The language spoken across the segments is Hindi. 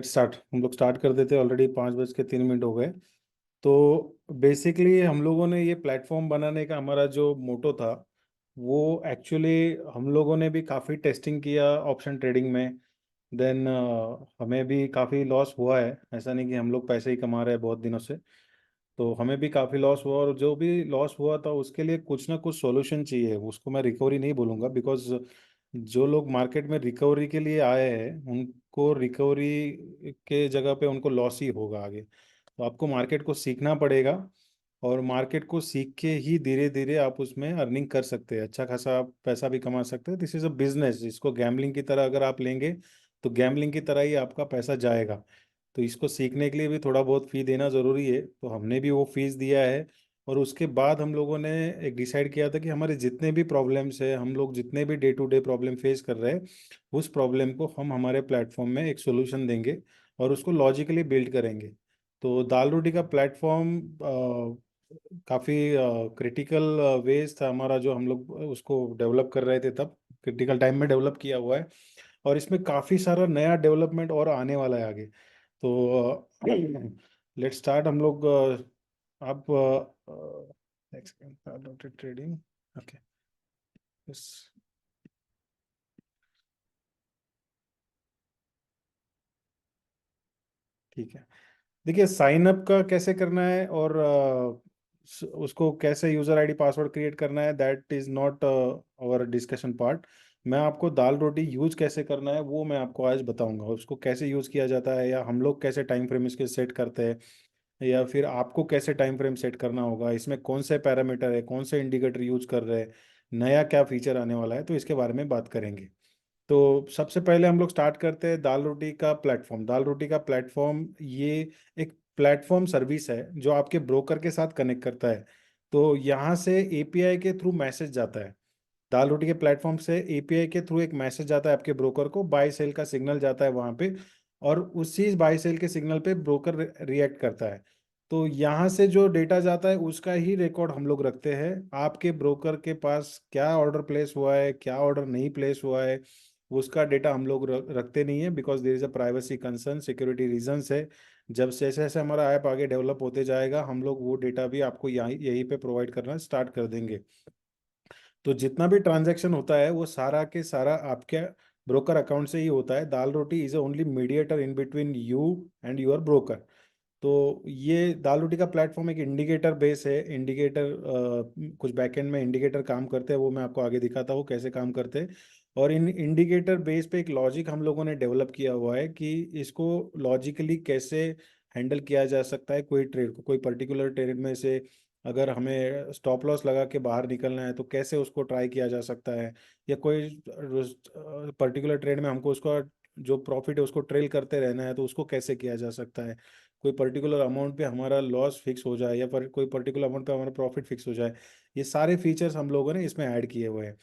Let's start. हम लोग स्टार्ट कर देते हैं, ऑलरेडी 5:03 हो गए। तो बेसिकली हम लोगों ने ये प्लेटफॉर्म बनाने का हमारा जो मोटो था, वो एक्चुअली हम लोगों ने भी काफ़ी टेस्टिंग किया ऑप्शन ट्रेडिंग में। देन हमें भी काफ़ी लॉस हुआ है। ऐसा नहीं कि हम लोग पैसे ही कमा रहे हैं बहुत दिनों से। तो हमें भी काफ़ी लॉस हुआ, और जो भी लॉस हुआ था उसके लिए कुछ ना कुछ सॉल्यूशन चाहिए। उसको मैं रिकवरी नहीं बोलूँगा, बिकॉज जो लोग मार्केट में रिकवरी के लिए आए हैं उनको रिकवरी के जगह पे उनको लॉस ही होगा आगे। तो आपको मार्केट को सीखना पड़ेगा, और मार्केट को सीख के ही धीरे धीरे आप उसमें अर्निंग कर सकते हैं, अच्छा खासा आप पैसा भी कमा सकते हैं। This is a business. इसको गैम्बलिंग की तरह अगर आप लेंगे तो गैम्बलिंग की तरह ही आपका पैसा जाएगा। तो इसको सीखने के लिए भी थोड़ा बहुत फी देना ज़रूरी है, तो हमने भी वो फीस दिया है। और उसके बाद हम लोगों ने एक डिसाइड किया था कि हमारे जितने भी प्रॉब्लम्स है, हम लोग जितने भी day to day problem face कर रहे हैं, उस प्रॉब्लम को हम हमारे प्लेटफॉर्म में एक सोल्यूशन देंगे और उसको लॉजिकली बिल्ड करेंगे। तो दाल रोटी का प्लेटफॉर्म काफ़ी क्रिटिकल वेज था हमारा, जो हम लोग उसको डेवलप कर रहे थे, तब क्रिटिकल टाइम में डेवलप किया हुआ है। और इसमें काफ़ी सारा नया डेवलपमेंट और आने वाला है आगे। तो लेट्स स्टार्ट। हम लोग आप एक सेकंड, ट्रेडिंग। ओके, यस, ठीक है। देखिए, साइन अप का कैसे करना है और उसको कैसे यूजर आईडी पासवर्ड क्रिएट करना है, that is not our discussion part. मैं आपको दाल रोटी यूज कैसे करना है वो मैं आपको आज बताऊंगा। उसको कैसे यूज किया जाता है, या हम लोग कैसे टाइम फ्रेम इसके सेट करते हैं, या फिर आपको कैसे टाइम फ्रेम सेट करना होगा, इसमें कौन से पैरामीटर है, कौन से इंडिकेटर यूज कर रहे हैं, नया क्या फीचर आने वाला है, तो इसके बारे में बात करेंगे। तो सबसे पहले हम लोग स्टार्ट करते हैं दाल रोटी का प्लेटफॉर्म। दाल रोटी का प्लेटफॉर्म ये एक प्लेटफॉर्म सर्विस है जो आपके ब्रोकर के साथ कनेक्ट करता है। तो यहाँ से एपीआई के थ्रू मैसेज जाता है। दाल रोटी के प्लेटफॉर्म से एपीआई के थ्रू एक मैसेज जाता है आपके ब्रोकर को, बाय सेल का सिग्नल जाता है वहाँ पे, और उसी बाय सेल के सिग्नल पे ब्रोकर रिएक्ट करता है। तो यहाँ से जो डेटा जाता है उसका ही रिकॉर्ड हम लोग रखते हैं। आपके ब्रोकर के पास क्या ऑर्डर प्लेस हुआ है, क्या ऑर्डर नहीं प्लेस हुआ है, उसका डेटा हम लोग रखते नहीं है, because there is a privacy concern, security reasons है। जब जैसे जैसे हमारा ऐप आगे डेवलप होते जाएगा, हम लोग वो डेटा भी आपको यहीं यहीं पे प्रोवाइड करना स्टार्ट कर देंगे। तो जितना भी ट्रांजैक्शन होता है वो सारा के सारा आपके ब्रोकर अकाउंट से ही होता है। Dal Roti is only mediator in between you and your broker. तो ये दाल रोटी का प्लेटफॉर्म एक इंडिकेटर बेस है। इंडिकेटर कुछ बैकएंड में इंडिकेटर काम करते हैं, वो मैं आपको आगे दिखाता हूँ कैसे काम करते हैं। और इन इंडिकेटर बेस पे एक लॉजिक हम लोगों ने डेवलप किया हुआ है कि इसको लॉजिकली कैसे हैंडल किया जा सकता है। कोई ट्रेड को, कोई पर्टिकुलर ट्रेड में से अगर हमें स्टॉप लॉस लगा के बाहर निकलना है तो कैसे उसको ट्राई किया जा सकता है, या कोई पर्टिकुलर ट्रेड में हमको उसका जो प्रॉफिट है उसको ट्रेल करते रहना है तो उसको कैसे किया जा सकता है। कोई पर्टिकुलर अमाउंट पे हमारा लॉस फिक्स हो जाए, या कोई पर्टिकुलर अमाउंट पे हमारा प्रॉफिट फिक्स हो जाए। ये सारे फीचर्स हम लोगों ने इसमें ऐड किए हुए हैं।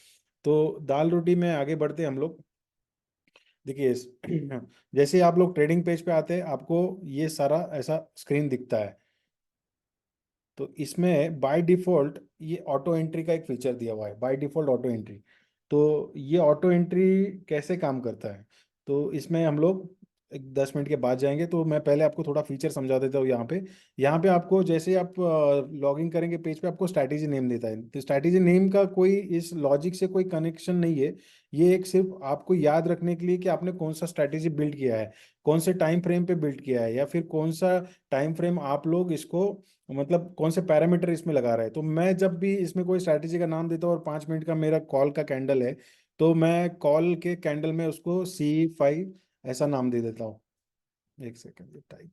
तो दाल रोटी में आगे बढ़ते हैं हम लोग। देखिए जैसे ही आप लोग ट्रेडिंग पेज पे आते हैं, आपको ये सारा ऐसा स्क्रीन दिखता है। तो इसमें बाय डिफ़ॉल्ट ये ऑटो एंट्री का एक फीचर दिया हुआ है, बाय डिफ़ॉल्ट ऑटो एंट्री। तो ये ऑटो एंट्री कैसे काम करता है, तो इसमें हम लोग एक 10 मिनट के बाद जाएंगे। तो मैं पहले आपको थोड़ा फीचर समझा देता हूँ। यहाँ पे आपको जैसे ही आप लॉग इन करेंगे पेज पे, आपको स्ट्रैटेजी नेम देता है। तो स्ट्रैटेजी नेम का कोई इस लॉजिक से कोई कनेक्शन नहीं है। ये एक सिर्फ आपको याद रखने के लिए कि आपने कौन सा स्ट्रैटेजी बिल्ड किया है, कौन से टाइम फ्रेम पे बिल्ड किया है, या फिर कौन सा टाइम फ्रेम आप लोग इसको, मतलब कौन से पैरामीटर इसमें लगा रहा है। तो मैं जब भी इसमें कोई स्ट्रैटेजी का नाम देता हूँ, और 5 मिनट का मेरा कॉल का कैंडल है, तो मैं कॉल के कैंडल में उसको C5 ऐसा नाम दे देता हूँ। एक सेकंड टाइप।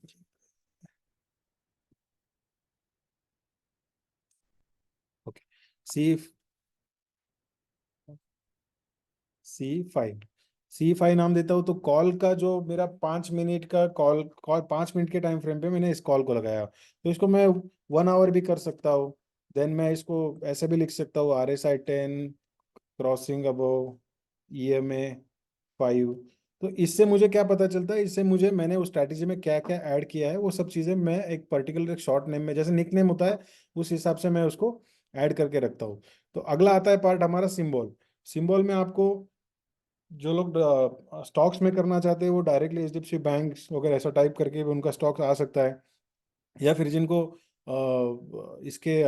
ओके, सी C5, C5 नाम देता हूँ। तो कॉल का जो मेरा 5 मिनट का कॉल कॉल 5 मिनट के टाइम फ्रेम पे मैंने इस कॉल को लगाया, तो इसको मैं 1 आवर भी कर सकता हूँ। देन मैं इसको ऐसे भी लिख सकता हूँ, RSI 10 क्रॉसिंग अबव EMA 5। तो इससे मुझे क्या पता चलता है, इससे मुझे मैंने उस स्ट्रैटेजी में क्या क्या ऐड किया है वो सब चीज़ें मैं एक पर्टिकुलर एक शॉर्ट नेम में, जैसे निक नेम होता है, उस हिसाब से मैं उसको ऐड करके रखता हूँ। तो अगला आता है पार्ट हमारा सिंबल। सिंबल में आपको जो लोग स्टॉक्स में करना चाहते हैं वो डायरेक्टली एचडीएफसी बैंक वगैरह ऐसा टाइप करके भी उनका स्टॉक आ सकता है। या फिर जिनको इसके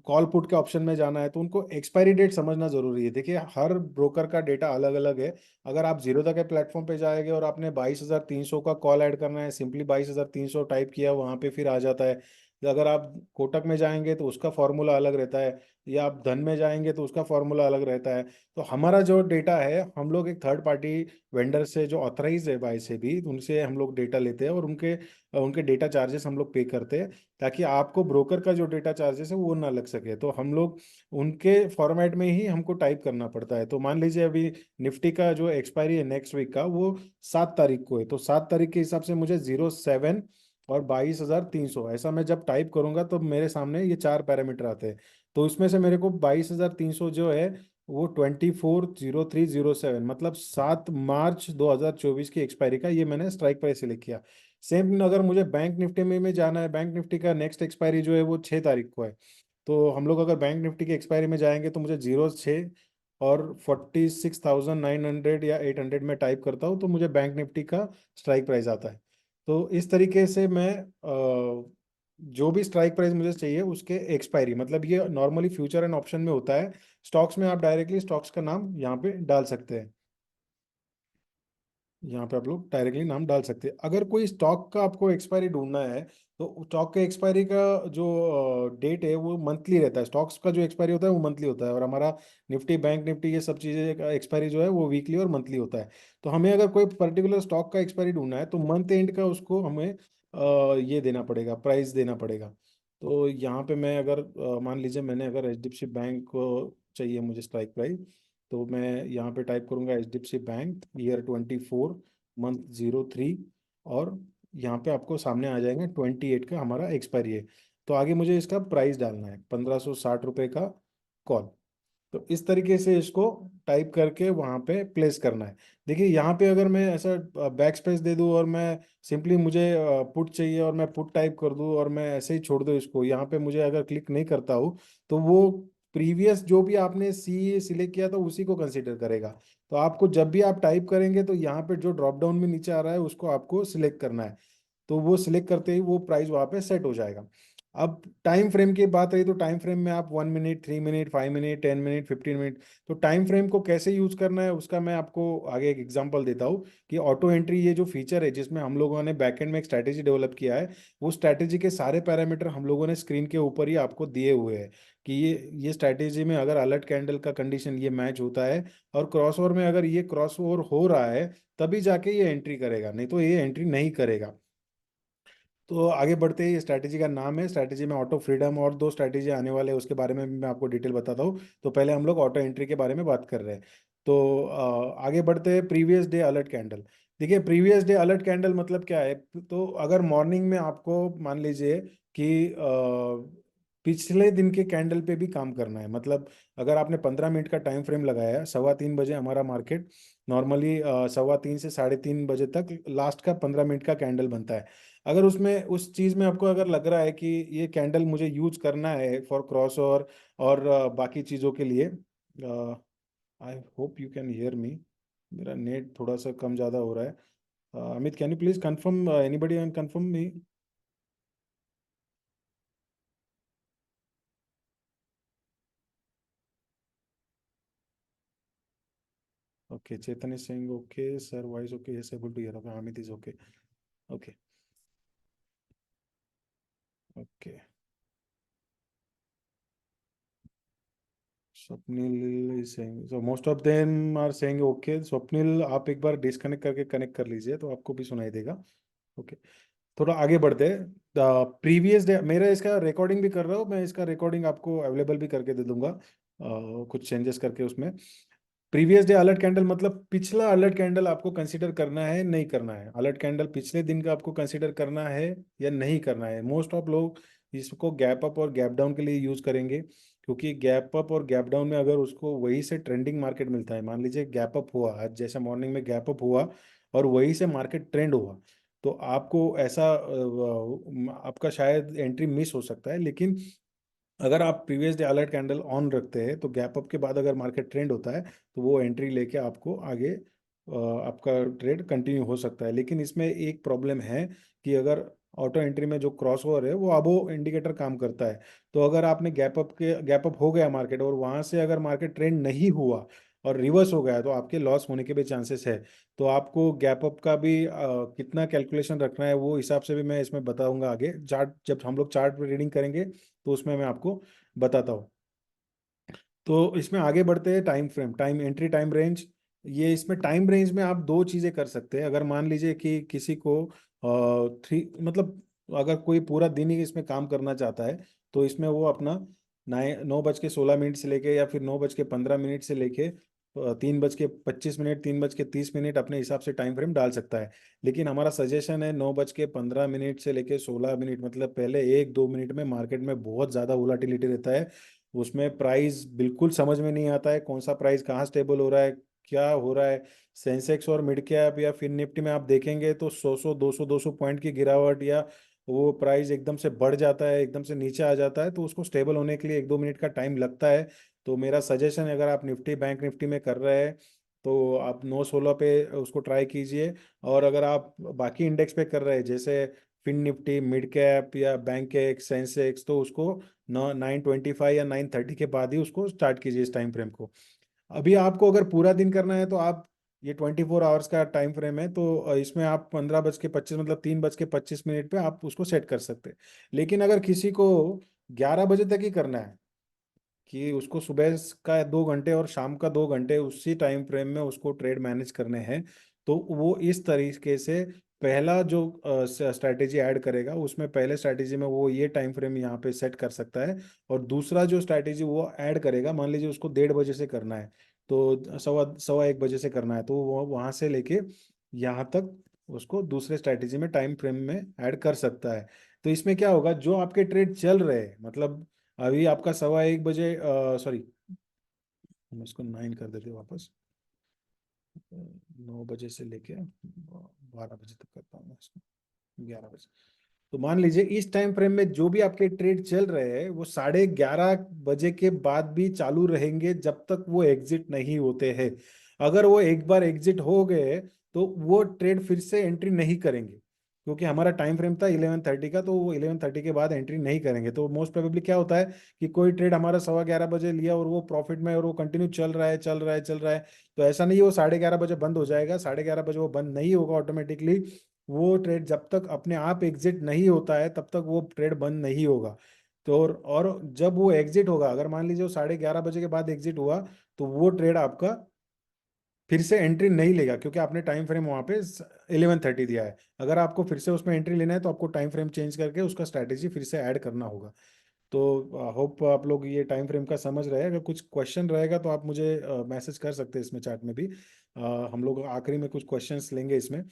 कॉल पुट के ऑप्शन में जाना है तो उनको एक्सपायरी डेट समझना जरूरी है। देखिए हर ब्रोकर का डेटा अलग अलग है। अगर आप जीरोधा के प्लेटफॉर्म पे जाएंगे और आपने 22,300 का कॉल ऐड करना है, सिंपली 22,300 टाइप किया वहां पे फिर आ जाता है। अगर आप कोटक में जाएंगे तो उसका फॉर्मूला अलग रहता है, या आप धन में जाएंगे तो उसका फॉर्मूला अलग रहता है। तो हमारा जो डेटा है हम लोग एक थर्ड पार्टी वेंडर से जो ऑथराइज है बाय से भी उनसे हम लोग डेटा लेते हैं, और उनके उनके डेटा चार्जेस हम लोग पे करते हैं, ताकि आपको ब्रोकर का जो डेटा चार्जेस है वो ना लग सके। तो हम लोग उनके फॉर्मेट में ही हमको टाइप करना पड़ता है। तो मान लीजिए अभी निफ्टी का जो एक्सपायरी है नेक्स्ट वीक का वो 7 तारीख को है, तो 7 तारीख के हिसाब से मुझे 07 और 22,300 ऐसा मैं जब टाइप करूंगा तो मेरे सामने ये चार पैरामीटर आते हैं। तो इसमें से मेरे को 22,300 जो है वो 24/03/07 मतलब 7 मार्च 2024 की एक्सपायरी का ये मैंने स्ट्राइक प्राइस सिलेक्ट किया। सेम अगर मुझे बैंक निफ्टी में जाना है, बैंक निफ्टी का नेक्स्ट एक्सपायरी जो है वो 6 तारीख को है। तो हम लोग अगर बैंक निफ्टी की एक्सपायरी में जाएंगे तो मुझे 06 और 46,900 या 800 में टाइप करता हूँ तो मुझे बैंक निफ्टी का स्ट्राइक प्राइस आता है। तो इस तरीके से मैं जो भी स्ट्राइक प्राइस मुझे चाहिए उसके एक्सपायरी, मतलब ये नॉर्मली फ्यूचर एंड ऑप्शन में होता है। स्टॉक्स में आप डायरेक्टली स्टॉक्स का नाम यहाँ पे डाल सकते हैं। यहाँ पे आप लोग डायरेक्टली नाम डाल सकते हैं। अगर कोई स्टॉक का आपको एक्सपायरी ढूंढना है तो स्टॉक के एक्सपायरी का जो डेट है वो मंथली रहता है। स्टॉक्स का जो एक्सपायरी होता है वो मंथली होता है, और हमारा निफ्टी बैंक निफ्टी ये सब चीज़ें का एक्सपायरी जो है वो वीकली और मंथली होता है। तो हमें अगर कोई पर्टिकुलर स्टॉक का एक्सपायरी ढूंढना है तो मंथ एंड का उसको हमें ये देना पड़ेगा, प्राइस देना पड़ेगा। तो यहाँ पे मैं अगर मान लीजिए मैंने अगर एचडीएफसी बैंक को चाहिए मुझे स्ट्राइक प्राइस, तो मैं यहाँ पे टाइप करूंगा एचडीएफसी बैंक ईयर 24 मंथ 03, और यहाँ पे आपको सामने आ जाएंगे 28 का हमारा एक्सपायरी है। तो आगे मुझे इसका प्राइस डालना है 1560 रुपये का कॉल। तो इस तरीके से इसको टाइप करके वहां पे प्लेस करना है। देखिए यहाँ पे अगर मैं ऐसा बैक स्पेस दे दूं और मैं सिंपली मुझे पुट चाहिए और मैं पुट टाइप कर दूं और मैं ऐसे ही छोड़ दूं इसको, यहाँ पे मुझे अगर क्लिक नहीं करता हूँ तो वो प्रीवियस जो भी आपने सी सिलेक्ट किया था उसी को कंसीडर करेगा। तो आपको जब भी आप टाइप करेंगे तो यहाँ पे जो ड्रॉप डाउन में नीचे आ रहा है उसको आपको सिलेक्ट करना है। तो वो सिलेक्ट करते ही वो प्राइस वहां पे सेट हो जाएगा। अब टाइम फ्रेम की बात रही तो टाइम फ्रेम में आप 1 minute, 3 minute, 5 minute, 10 minute, 15 minute, तो टाइम फ्रेम को कैसे यूज करना है उसका मैं आपको आगे एक एग्जांपल देता हूँ। कि ऑटो एंट्री ये जो फीचर है जिसमें हम लोगों ने बैकएंड में एक स्ट्रैटेजी डेवलप किया है, वो स्ट्रैटेजी के सारे पैरामीटर हम लोगों ने स्क्रीन के ऊपर ही आपको दिए हुए हैं। कि ये स्ट्रैटेजी में अगर अलर्ट कैंडल का कंडीशन ये मैच होता है और क्रॉसओवर में अगर ये क्रॉसओवर हो रहा है तभी जाके ये एंट्री करेगा, नहीं तो ये एंट्री नहीं करेगा। तो आगे बढ़ते ही स्ट्रैटेजी का नाम है, स्ट्रैटेजी में ऑटो फ्रीडम, और दो स्ट्रैटेजी आने वाले हैं उसके बारे में भी मैं आपको डिटेल बताता हूँ। तो पहले हम लोग ऑटो एंट्री के बारे में बात कर रहे हैं। तो आगे बढ़ते हैं प्रीवियस डे अलर्ट कैंडल। देखिए प्रीवियस डे अलर्ट कैंडल मतलब क्या है। तो अगर मॉर्निंग में आपको मान लीजिए कि पिछले दिन के कैंडल पे भी काम करना है, मतलब अगर आपने 15 मिनट का टाइम फ्रेम लगाया है, 3:15 बजे हमारा मार्केट नॉर्मली 3:15 से 3:30 बजे तक लास्ट का 15 मिनट का कैंडल बनता है। अगर उसमें उस चीज़ में आपको अगर लग रहा है कि ये कैंडल मुझे यूज करना है फॉर क्रॉस और बाकी चीज़ों के लिए, I hope you can hear me. मेरा नेट थोड़ा सा कम ज़्यादा हो रहा है। Amit can you please confirm, anybody can confirm me. Okay Chetan is saying okay sir, voice okay, yes able to hear, okay Amit is okay. Okay okay Swapnil is saying, so most of them are saying okay. Swapnil आप एक बार डिस्कनेक्ट करके कनेक्ट कर लीजिए तो आपको भी सुनाई देगा। ओके थोड़ा आगे बढ़ते हैं। प्रीवियस डे मेरा इसका रिकॉर्डिंग भी कर रहा हूँ मैं, इसका रिकॉर्डिंग आपको अवेलेबल भी करके दे दूंगा कुछ चेंजेस करके उसमें। प्रीवियस डे अलर्ट कैंडल मतलब पिछला अलर्ट कैंडल आपको कंसीडर करना है नहीं करना है। अलर्ट कैंडल पिछले दिन का आपको कंसीडर करना है या नहीं करना है। मोस्ट ऑफ लोग इसको गैप अप और गैप डाउन के लिए यूज करेंगे, क्योंकि गैप अप और गैप डाउन में अगर उसको वही से ट्रेंडिंग मार्केट मिलता है, मान लीजिए गैप अप हुआ आज जैसे मॉर्निंग में गैप अप हुआ और वही से मार्केट ट्रेंड हुआ, तो आपको ऐसा आपका शायद एंट्री मिस हो सकता है। लेकिन अगर आप previous day alert candle on रखते हैं तो गैप अप के बाद अगर मार्केट ट्रेंड होता है तो वो एंट्री लेके आपको आगे आपका ट्रेड कंटिन्यू हो सकता है। लेकिन इसमें एक प्रॉब्लम है कि अगर ऑटो एंट्री में जो क्रॉस ओवर है वो अबो इंडिकेटर काम करता है। तो अगर आपने गैप अप हो गया मार्केट और वहां से अगर मार्केट ट्रेंड नहीं हुआ और रिवर्स हो गया तो आपके लॉस होने के भी चांसेस है। तो आपको गैप अप का भी कितना कैलकुलेशन रखना है वो हिसाब से भी मैं इसमें बताऊंगा आगे। चार्ट जब हम लोग चार्ट रीडिंग करेंगे तो उसमें मैं आपको बताता हूँ। तो इसमें आगे बढ़ते हैं, time frame, time entry, time range. ये इसमें टाइम रेंज में आप दो चीजें कर सकते हैं। अगर मान लीजिए कि किसी को थ्री मतलब अगर कोई पूरा दिन ही इसमें काम करना चाहता है तो इसमें वो अपना 9:16 से लेके या फिर 9:15 से लेके 3:25, 3:30 अपने हिसाब से टाइम फ्रेम डाल सकता है। लेकिन हमारा सजेशन है 9:15 से लेके 16 मतलब पहले 1-2 मिनट में मार्केट में बहुत ज़्यादा वोलाटिलिटी रहता है। उसमें प्राइस बिल्कुल समझ में नहीं आता है कौन सा प्राइस कहाँ स्टेबल हो रहा है, क्या हो रहा है। सेंसेक्स और मिड कैप या फिर निफ्टी में आप देखेंगे तो 100 200 पॉइंट की गिरावट या वो प्राइस एकदम से बढ़ जाता है, एकदम से नीचे आ जाता है, तो उसको स्टेबल होने के लिए 1-2 मिनट का टाइम लगता है। तो मेरा सजेशन है अगर आप निफ्टी बैंक निफ्टी में कर रहे हैं तो आप 9:16 पे उसको ट्राई कीजिए। और अगर आप बाकी इंडेक्स पे कर रहे हैं जैसे फिन निफ्टी, मिड कैप या बैंक एक्स, सेंसेक्स, तो उसको 9:25 या 9:30 के बाद ही उसको स्टार्ट कीजिए इस टाइम फ्रेम को। अभी आपको अगर पूरा दिन करना है तो आप ये 24 आवर्स का टाइम फ्रेम है तो इसमें आप 15:25 मतलब 3:25 पे आप उसको सेट कर सकते हैं। लेकिन अगर किसी को 11 बजे तक ही करना है कि उसको सुबह का 2 घंटे और शाम का 2 घंटे उसी टाइम फ्रेम में उसको ट्रेड मैनेज करने हैं तो वो इस तरीके से पहला जो स्ट्रैटेजी ऐड करेगा उसमें पहले स्ट्रैटेजी में वो ये टाइम फ्रेम यहाँ पे सेट कर सकता है। और दूसरा जो स्ट्रैटेजी वो ऐड करेगा, मान लीजिए उसको 1:30 बजे से करना है तो सवा सवा 1 बजे से करना है तो वो वहां से लेके यहाँ तक उसको दूसरे स्ट्रैटेजी में टाइम फ्रेम में ऐड कर सकता है। तो इसमें क्या होगा, जो आपके ट्रेड चल रहे हैं मतलब अभी आपका सवा 1 बजे, सॉरी हम इसको 9 कर देते हैं वापस, 9 बजे से लेके 12 बजे तक करता हूँ मैं इसको, 11 बजे। तो मान लीजिए इस टाइम फ्रेम में जो भी आपके ट्रेड चल रहे हैं वो 11:30 बजे के बाद भी चालू रहेंगे जब तक वो एग्जिट नहीं होते हैं। अगर वो एक बार एग्जिट हो गए तो वो ट्रेड फिर से एंट्री नहीं करेंगे, क्योंकि हमारा टाइम फ्रेम था 11:30 का, तो वो 11:30 के बाद एंट्री नहीं करेंगे। तो मोस्ट प्रोबेबली क्या होता है कि कोई ट्रेड हमारा 11:15 बजे लिया और वो प्रॉफिट में और वो कंटिन्यू चल रहा है चल रहा है चल रहा है, तो ऐसा नहीं है वो 11:30 बजे बंद हो जाएगा। 11:30 बजे वो बंद नहीं होगा ऑटोमेटिकली। वो ट्रेड जब तक अपने आप एग्जिट नहीं होता है तब तक वो ट्रेड बंद नहीं होगा। तो और जब वो एग्जिट होगा, अगर मान लीजिए वो 11:30 बजे के बाद एग्जिट हुआ तो वो ट्रेड आपका फिर से एंट्री नहीं लेगा, क्योंकि आपने टाइम फ्रेम वहां पे 11:30 दिया है। अगर आपको फिर से उसमें एंट्री लेना है तो आपको टाइम फ्रेम चेंज करके उसका स्ट्रैटेजी फिर से ऐड करना होगा। तो होप आप लोग ये टाइम फ्रेम का समझ रहे हैं। अगर कुछ क्वेश्चन रहेगा तो आप मुझे मैसेज कर सकते हैं इसमें चैट में भी। हम लोग आखिरी में कुछ क्वेश्चंस लेंगे इसमें।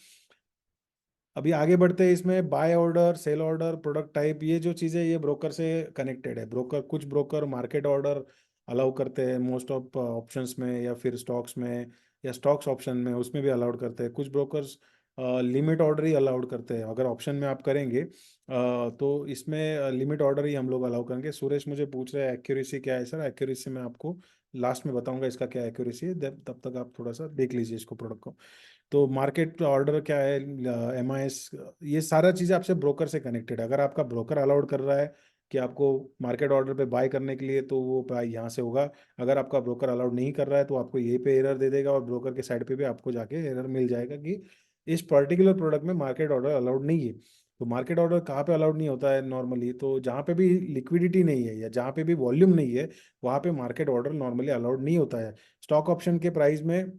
अभी आगे बढ़ते हैं। इसमें buy order, sell order, product type, ये जो चीज़ें ये ब्रोकर से कनेक्टेड है। ब्रोकर, कुछ ब्रोकर मार्केट ऑर्डर अलाउ करते हैं मोस्ट ऑफ ऑप्शंस में या फिर स्टॉक्स में या स्टॉक्स ऑप्शन में, उसमें भी अलाउड करते हैं। कुछ ब्रोकर्स लिमिट ऑर्डर ही अलाउड करते हैं। अगर ऑप्शन में आप करेंगे तो इसमें लिमिट ऑर्डर ही हम लोग अलाउ करेंगे। सुरेश मुझे पूछ रहे हैं एक्यूरेसी क्या है सर। एक्यूरेसी मैं आपको लास्ट में बताऊंगा इसका क्या एक्यूरेसी है, तब तक आप थोड़ा सा देख लीजिए इसको, प्रोडक्ट को। तो मार्केट ऑर्डर क्या है, MIS, ये सारा चीज़ आपसे ब्रोकर से कनेक्टेड है। अगर आपका ब्रोकर अलाउड कर रहा है कि आपको मार्केट ऑर्डर पे बाय करने के लिए तो वो बाय यहाँ से होगा। अगर आपका ब्रोकर अलाउड नहीं कर रहा है तो आपको यहीं पे एरर दे देगा और ब्रोकर के साइड पे भी आपको जाके एरर मिल जाएगा कि इस पर्टिकुलर प्रोडक्ट में मार्केट ऑर्डर अलाउड नहीं है। तो मार्केट ऑर्डर कहाँ पे अलाउड नहीं होता है नॉर्मली, तो जहाँ पे भी लिक्विडिटी नहीं है या जहाँ पे भी वॉल्यूम नहीं है वहाँ पे मार्केट ऑर्डर नॉर्मली अलाउड नहीं होता है। स्टॉक ऑप्शन के प्राइस में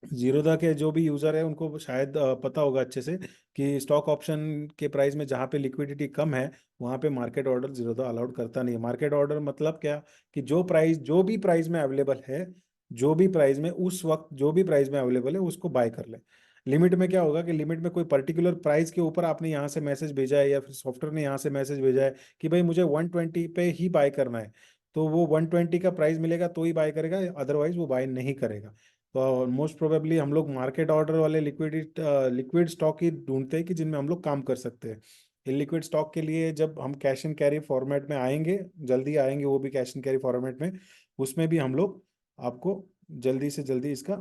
जीरोधा के जो भी यूजर है उनको शायद पता होगा अच्छे से कि स्टॉक ऑप्शन के प्राइस में जहाँ पे लिक्विडिटी कम है वहाँ पे मार्केट ऑर्डर जीरोधा अलाउड करता नहीं है। मार्केट ऑर्डर मतलब क्या, कि जो भी प्राइस में अवेलेबल है, जो भी प्राइस में उस वक्त जो भी प्राइस में अवेलेबल है उसको बाय कर ले। लिमिट में क्या होगा कि लिमिट में कोई पर्टिकुलर प्राइस के ऊपर आपने यहाँ से मैसेज भेजा है या फिर सॉफ्टवेयर ने यहाँ से मैसेज भेजा है कि भाई मुझे 120 पे ही बाय करना है, तो वो 120 का प्राइस मिलेगा तो ही बाय करेगा, अदरवाइज वो बाय नहीं करेगा। तो मोस्ट प्रोबेबली हम लोग मार्केट ऑर्डर वाले लिक्विड स्टॉक ही ढूंढते हैं कि जिनमें हम लोग काम कर सकते हैं। इलिक्विड स्टॉक के लिए जब हम कैश एंड कैरी फॉर्मेट में आएंगे, जल्दी आएंगे वो भी कैश एंड कैरी फॉर्मेट में, उसमें भी हम लोग आपको जल्दी से जल्दी इसका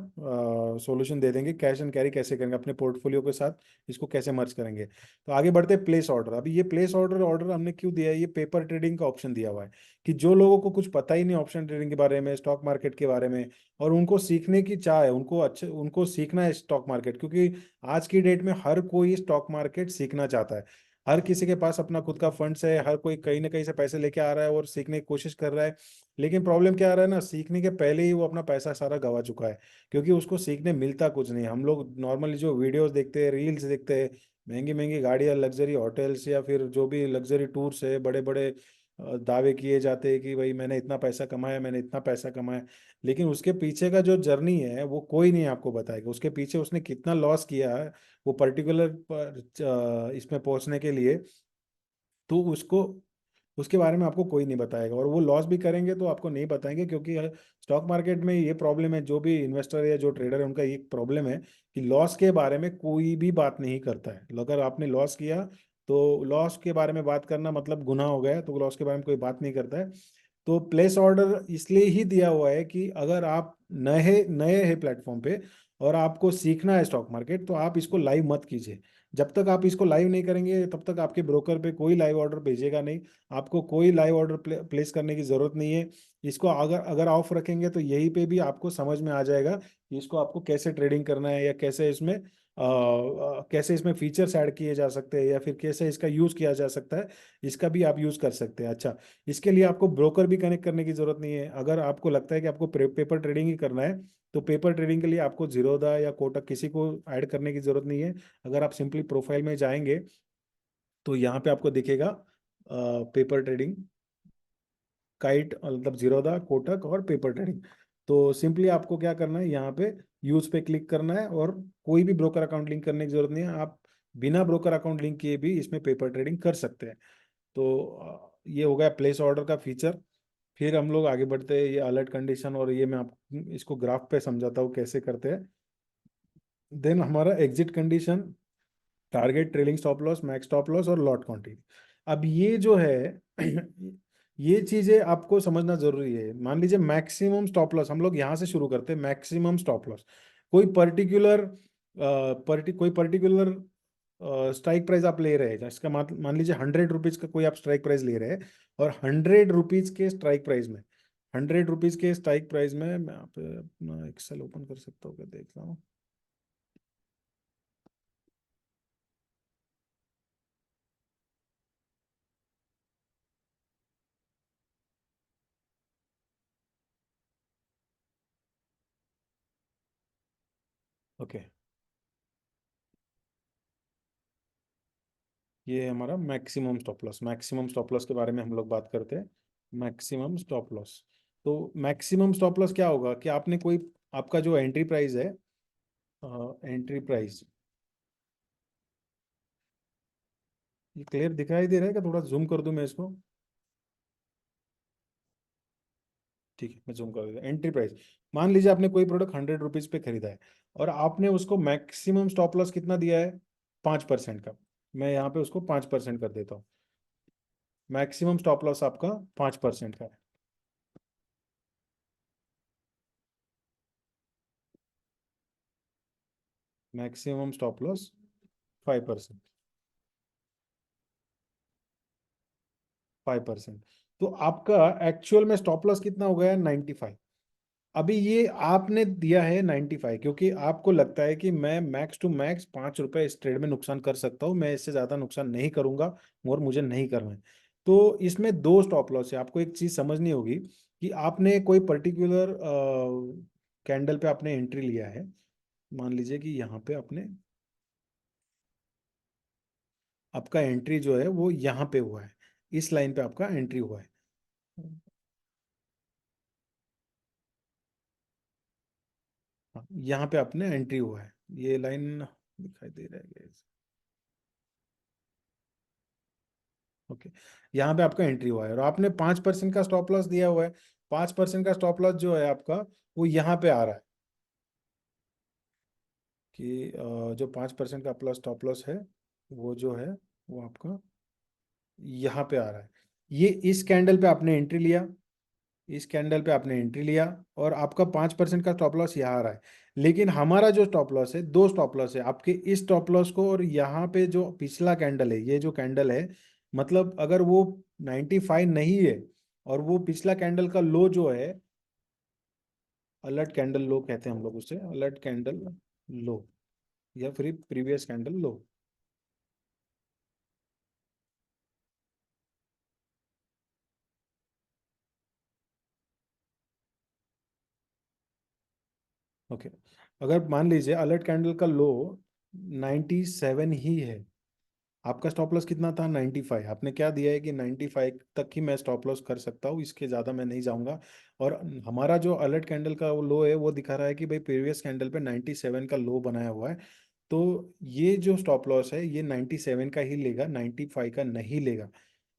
सॉल्यूशन दे देंगे, कैश एंड कैरी कैसे करेंगे अपने पोर्टफोलियो के साथ, इसको कैसे मर्ज करेंगे। तो आगे बढ़ते हैं प्लेस ऑर्डर। अभी ये प्लेस ऑर्डर ऑर्डर हमने क्यों दिया है, ये पेपर ट्रेडिंग का ऑप्शन दिया हुआ है कि जो लोगों को कुछ पता ही नहीं ऑप्शन ट्रेडिंग के बारे में, स्टॉक मार्केट के बारे में, और उनको सीखने की चाह है, उनको सीखना है स्टॉक मार्केट, क्योंकि आज की डेट में हर कोई स्टॉक मार्केट सीखना चाहता है। हर किसी के पास अपना खुद का फंड्स है, हर कोई कहीं ना कहीं से पैसे लेके आ रहा है और सीखने की कोशिश कर रहा है। लेकिन प्रॉब्लम क्या आ रहा है ना, सीखने के पहले ही वो अपना पैसा सारा गवा चुका है, क्योंकि उसको सीखने मिलता कुछ नहीं। हम लोग नॉर्मली जो वीडियोस देखते हैं, रील्स देखते हैं, महंगी महंगी गाड़ियाँ, लग्जरी होटल्स, या फिर जो भी लग्जरी टूर्स है, बड़े बड़े दावे किए जाते हैं कि भाई मैंने इतना पैसा कमाया, मैंने इतना पैसा कमाया। लेकिन उसके पीछे का जो जर्नी है वो कोई नहीं आपको बताएगा, उसके पीछे उसने कितना लॉस किया है वो पर्टिकुलर इसमें पहुंचने के लिए। तो उसको उसके बारे में आपको कोई नहीं बताएगा, और वो लॉस भी करेंगे तो आपको नहीं बताएंगे, क्योंकि स्टॉक मार्केट में ये प्रॉब्लम है, जो भी इन्वेस्टर या जो ट्रेडर है उनका ये प्रॉब्लम है कि लॉस के बारे में कोई भी बात नहीं करता है। अगर आपने लॉस किया तो लॉस के बारे में बात करना मतलब गुनाह हो गया है, तो लॉस के बारे में कोई बात नहीं करता है। तो प्लेस ऑर्डर इसलिए ही दिया हुआ है कि अगर आप नए नए हैं प्लेटफॉर्म पे और आपको सीखना है स्टॉक मार्केट, तो आप इसको लाइव मत कीजिए। जब तक आप इसको लाइव नहीं करेंगे तब तक आपके ब्रोकर पे कोई लाइव ऑर्डर भेजेगा नहीं, आपको कोई लाइव ऑर्डर प्लेस करने की जरूरत नहीं है। इसको अगर अगर ऑफ रखेंगे तो यहीं पे भी आपको समझ में आ जाएगा कि इसको आपको कैसे ट्रेडिंग करना है, या कैसे इसमें फीचर्स ऐड किए जा सकते हैं, या फिर कैसे इसका यूज किया जा सकता है, इसका भी आप यूज कर सकते हैं। अच्छा, इसके लिए आपको ब्रोकर भी कनेक्ट करने की जरूरत नहीं है। अगर आपको लगता है कि आपको पेपर ट्रेडिंग ही करना है, तो पेपर ट्रेडिंग के लिए आपको जीरोधा या कोटक किसी को ऐड करने की जरूरत नहीं है। अगर आप सिंपली प्रोफाइल में जाएंगे तो यहाँ पे आपको दिखेगा पेपर ट्रेडिंग, काइट मतलब जीरोधा, कोटक और पेपर ट्रेडिंग। तो सिंपली आपको क्या करना है, यहाँ पे यूज पे क्लिक करना है, और कोई भी ब्रोकर अकाउंट लिंक करने की जरूरत नहीं है। आप बिना ब्रोकर अकाउंट लिंक किए भी इसमें पेपर ट्रेडिंग कर सकते हैं। तो ये हो गया प्लेस ऑर्डर का फीचर। फिर हम लोग आगे बढ़ते हैं, ये अलर्ट कंडीशन, और ये मैं आपको इसको ग्राफ पे समझाता हूँ कैसे करते हैं। देन हमारा exit condition, target, trailing stop loss, max stop loss और लॉट क्वांटिटी। अब ये जो है ये चीजें आपको समझना जरूरी है। मान लीजिए मैक्सिमम स्टॉप लॉस, हम लोग यहाँ से शुरू करते हैं, मैक्सिमम स्टॉप लॉस। कोई पर्टिकुलर कोई पर्टिकुलर स्ट्राइक प्राइस आप ले रहे हैं, इसका मान लीजिए 100 रुपीज का कोई आप स्ट्राइक प्राइस ले रहे हैं, और 100 रुपीज के स्ट्राइक प्राइस में, 100 रुपीज के स्ट्राइक प्राइस में मैं आप अपना एक्सेल ओपन कर सकता हूँ क्या, देख रहा हूँ। ओके, ये है हमारा maximum stop loss. Maximum stop loss के बारे में हम लोग बात करते हैं। मैक्सिमम स्टॉप लॉस, तो मैक्सिमम स्टॉप लॉस क्या होगा कि आपने कोई, आपका जो एंट्री प्राइस है, एंट्री प्राइस, ये क्लियर दिखाई दे रहा है, कि थोड़ा जूम कर दूं मैं इसको? ठीक है, मैं जूम कर देता हूं। एंट्री प्राइस, मान लीजिए आपने कोई प्रोडक्ट 100 रुपीज पे खरीदा है, और आपने उसको मैक्सिमम स्टॉप लॉस कितना दिया है, 5% का। मैं यहाँ पे उसको 5% कर देता हूँ। मैक्सिमम स्टॉप लॉस आपका 5% का है। Maximum stop loss 5%, 5%। तो आपका एक्चुअल में स्टॉप लॉस कितना हो गया है, 95। अभी ये आपने दिया है 95, क्योंकि आपको लगता है कि मैं मैक्स टू मैक्स 5 रुपए इस ट्रेड में नुकसान कर सकता हूँ, मैं इससे ज्यादा नुकसान नहीं करूंगा, और मुझे नहीं करना है। तो इसमें दो स्टॉप लॉस है। आपको एक चीज समझनी होगी कि आपने कोई पर्टिकुलर कैंडल पे आपने एंट्री लिया है। मान लीजिए कि यहाँ पे आपने, आपका एंट्री जो है वो यहाँ पे हुआ है, इस लाइन पे आपका एंट्री हुआ है। हाँ, यहाँ पे आपने एंट्री हुआ है, ये लाइन दिखाई दे रहा है। ओके, यहाँ पे आपका एंट्री हुआ है, और आपने 5% का स्टॉप लॉस दिया हुआ है। 5% का स्टॉप लॉस जो है आपका, वो यहाँ पे आ रहा है कि जो 5% का प्लस स्टॉप लॉस है, वो जो है वो आपका यहाँ पे आ रहा है। ये इस कैंडल पे आपने एंट्री लिया, इस कैंडल पे आपने एंट्री लिया, और आपका 5% का स्टॉप लॉस यहाँ आ रहा है। लेकिन हमारा जो स्टॉप लॉस है, दो स्टॉप लॉस है आपके, इस स्टॉप लॉस को और यहाँ पे जो पिछला कैंडल है, ये जो कैंडल है, मतलब अगर वो 95 नहीं है और वो पिछला कैंडल का लो जो है, अलर्ट कैंडल लो कहते हैं हम लोग उसे, अलर्ट कैंडल लो या फिर प्रीवियस कैंडल लो। ओके, अगर मान लीजिए अलर्ट कैंडल का लो 97 ही है, आपका स्टॉप लॉस कितना था 95, आपने क्या दिया है कि 95 तक ही मैं स्टॉप लॉस कर सकता हूँ, इसके ज़्यादा मैं नहीं जाऊंगा। और हमारा जो अलर्ट कैंडल का वो लो है, वो दिखा रहा है कि भाई प्रीवियस कैंडल पे 97 का लो बनाया हुआ है। तो ये जो स्टॉप लॉस है ये 97 का ही लेगा, 95 का नहीं लेगा।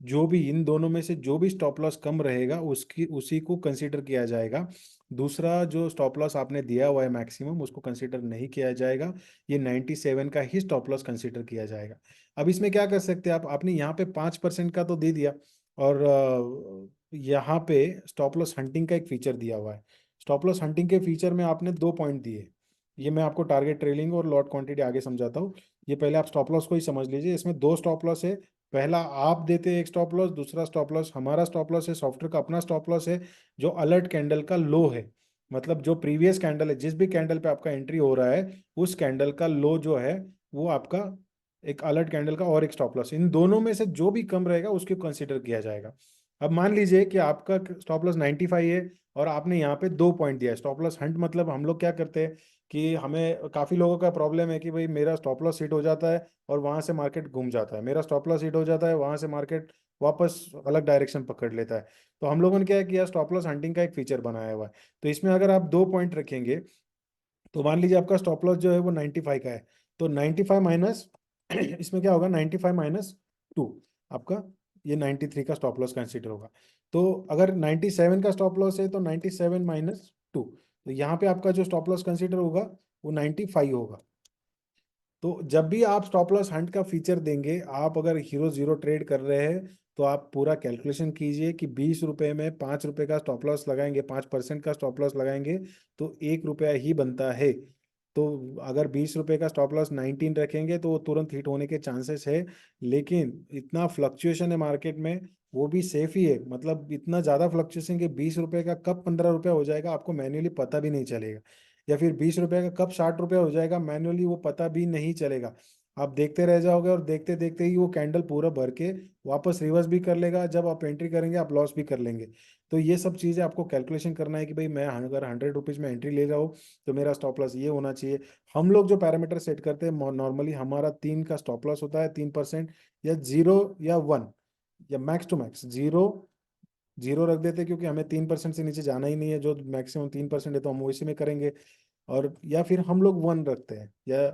जो भी इन दोनों में से जो भी स्टॉप लॉस कम रहेगा उसकी उसी को कंसीडर किया जाएगा। दूसरा जो स्टॉप लॉस आपने दिया हुआ है मैक्सिमम, उसको कंसीडर नहीं किया जाएगा। ये 97 का ही स्टॉप लॉस कंसीडर किया जाएगा। अब इसमें क्या कर सकते हैं आप, आपने यहाँ पे 5% का तो दे दिया, और यहाँ पे स्टॉप लॉस हंटिंग का एक फीचर दिया हुआ है। स्टॉप लॉस हंटिंग के फीचर में आपने 2 पॉइंट दिए। ये मैं आपको टारगेट ट्रेलिंग और लॉट क्वांटिटी आगे समझाता हूँ। ये पहले आप स्टॉप लॉस को ही समझ लीजिए। इसमें दो स्टॉप लॉस है। पहला आप देते हैं एक स्टॉप लॉस, दूसरा स्टॉप लॉस हमारा स्टॉप लॉस है, सॉफ्टवेयर का अपना स्टॉप लॉस है, जो अलर्ट कैंडल का लो है। मतलब जो प्रीवियस कैंडल है, जिस भी कैंडल पे आपका एंट्री हो रहा है, उस कैंडल का लो जो है वो आपका एक अलर्ट कैंडल का और एक स्टॉप लॉस, इन दोनों में से जो भी कम रहेगा उसको कंसीडर किया जाएगा। अब मान लीजिए कि आपका स्टॉप लॉस 95 है और आपने यहाँ पे 2 पॉइंट दिया है। स्टॉप लॉस हंट मतलब हम लोग क्या करते हैं कि हमें काफ़ी लोगों का प्रॉब्लम है कि भाई मेरा स्टॉप लॉस हिट हो जाता है और वहां से मार्केट घूम जाता है, मेरा स्टॉप लॉस हिट हो जाता है वहां से मार्केट वापस अलग डायरेक्शन पकड़ लेता है। तो हम लोगों ने क्या किया, स्टॉप लॉस हंटिंग का एक फीचर बनाया हुआ है। तो इसमें अगर आप 2 पॉइंट रखेंगे, तो मान लीजिए आपका स्टॉप लॉस जो है वो 95 का है, तो 95 माइनस इसमें क्या होगा, 95 माइनस 2, आपका ये 93 का स्टॉप लॉस कंसीडर होगा। तो अगर 97 का स्टॉप लॉस है तो 97 माइनस 2, तो यहाँ पे आपका जो स्टॉप लॉस कंसीडर होगा वो 95 होगा। तो जब भी आप स्टॉप लॉस हंट का फीचर देंगे, आप अगर हीरो जीरो ट्रेड कर रहे हैं, तो आप पूरा कैलकुलेशन कीजिए कि 20 रुपए में 5 रुपए का स्टॉप लॉस लगाएंगे, 5% का स्टॉप लॉस लगाएंगे, तो 1 रुपया ही बनता है। तो अगर 20 रुपए का स्टॉप लॉस 19 रखेंगे तो वो तुरंत हिट होने के चांसेस है। लेकिन इतना फ्लक्चुएशन है मार्केट में, वो भी सेफ ही है। मतलब इतना ज़्यादा फ्लक्चुएशन कि 20 रुपए का कब 15 रुपया हो जाएगा आपको मैन्युअली पता भी नहीं चलेगा, या फिर 20 रुपए का कब 60 रुपया हो जाएगा मैन्युअली वो पता भी नहीं चलेगा। आप देखते रह जाओगे और देखते देखते ही वो कैंडल पूरा भर के वापस रिवर्स भी कर लेगा, जब आप एंट्री करेंगे आप लॉस भी कर लेंगे। तो ये सब चीज़ें आपको कैलकुलेशन करना है कि भाई मैं अगर 100 रुपीज़ में एंट्री ले रहा हूँ तो मेरा स्टॉप लॉस ये होना चाहिए। हम लोग जो पैरामीटर सेट करते हैं नॉर्मली, हमारा 3 का स्टॉप लॉस होता है, 3% या 0 या 1, या मैक्स टू मैक्स 0 रख देते हैं, क्योंकि हमें 3% से नीचे जाना ही नहीं है। जो मैक्सिमम 3% है तो हम इसी में करेंगे। और या फिर हम लोग 1 रखते हैं, या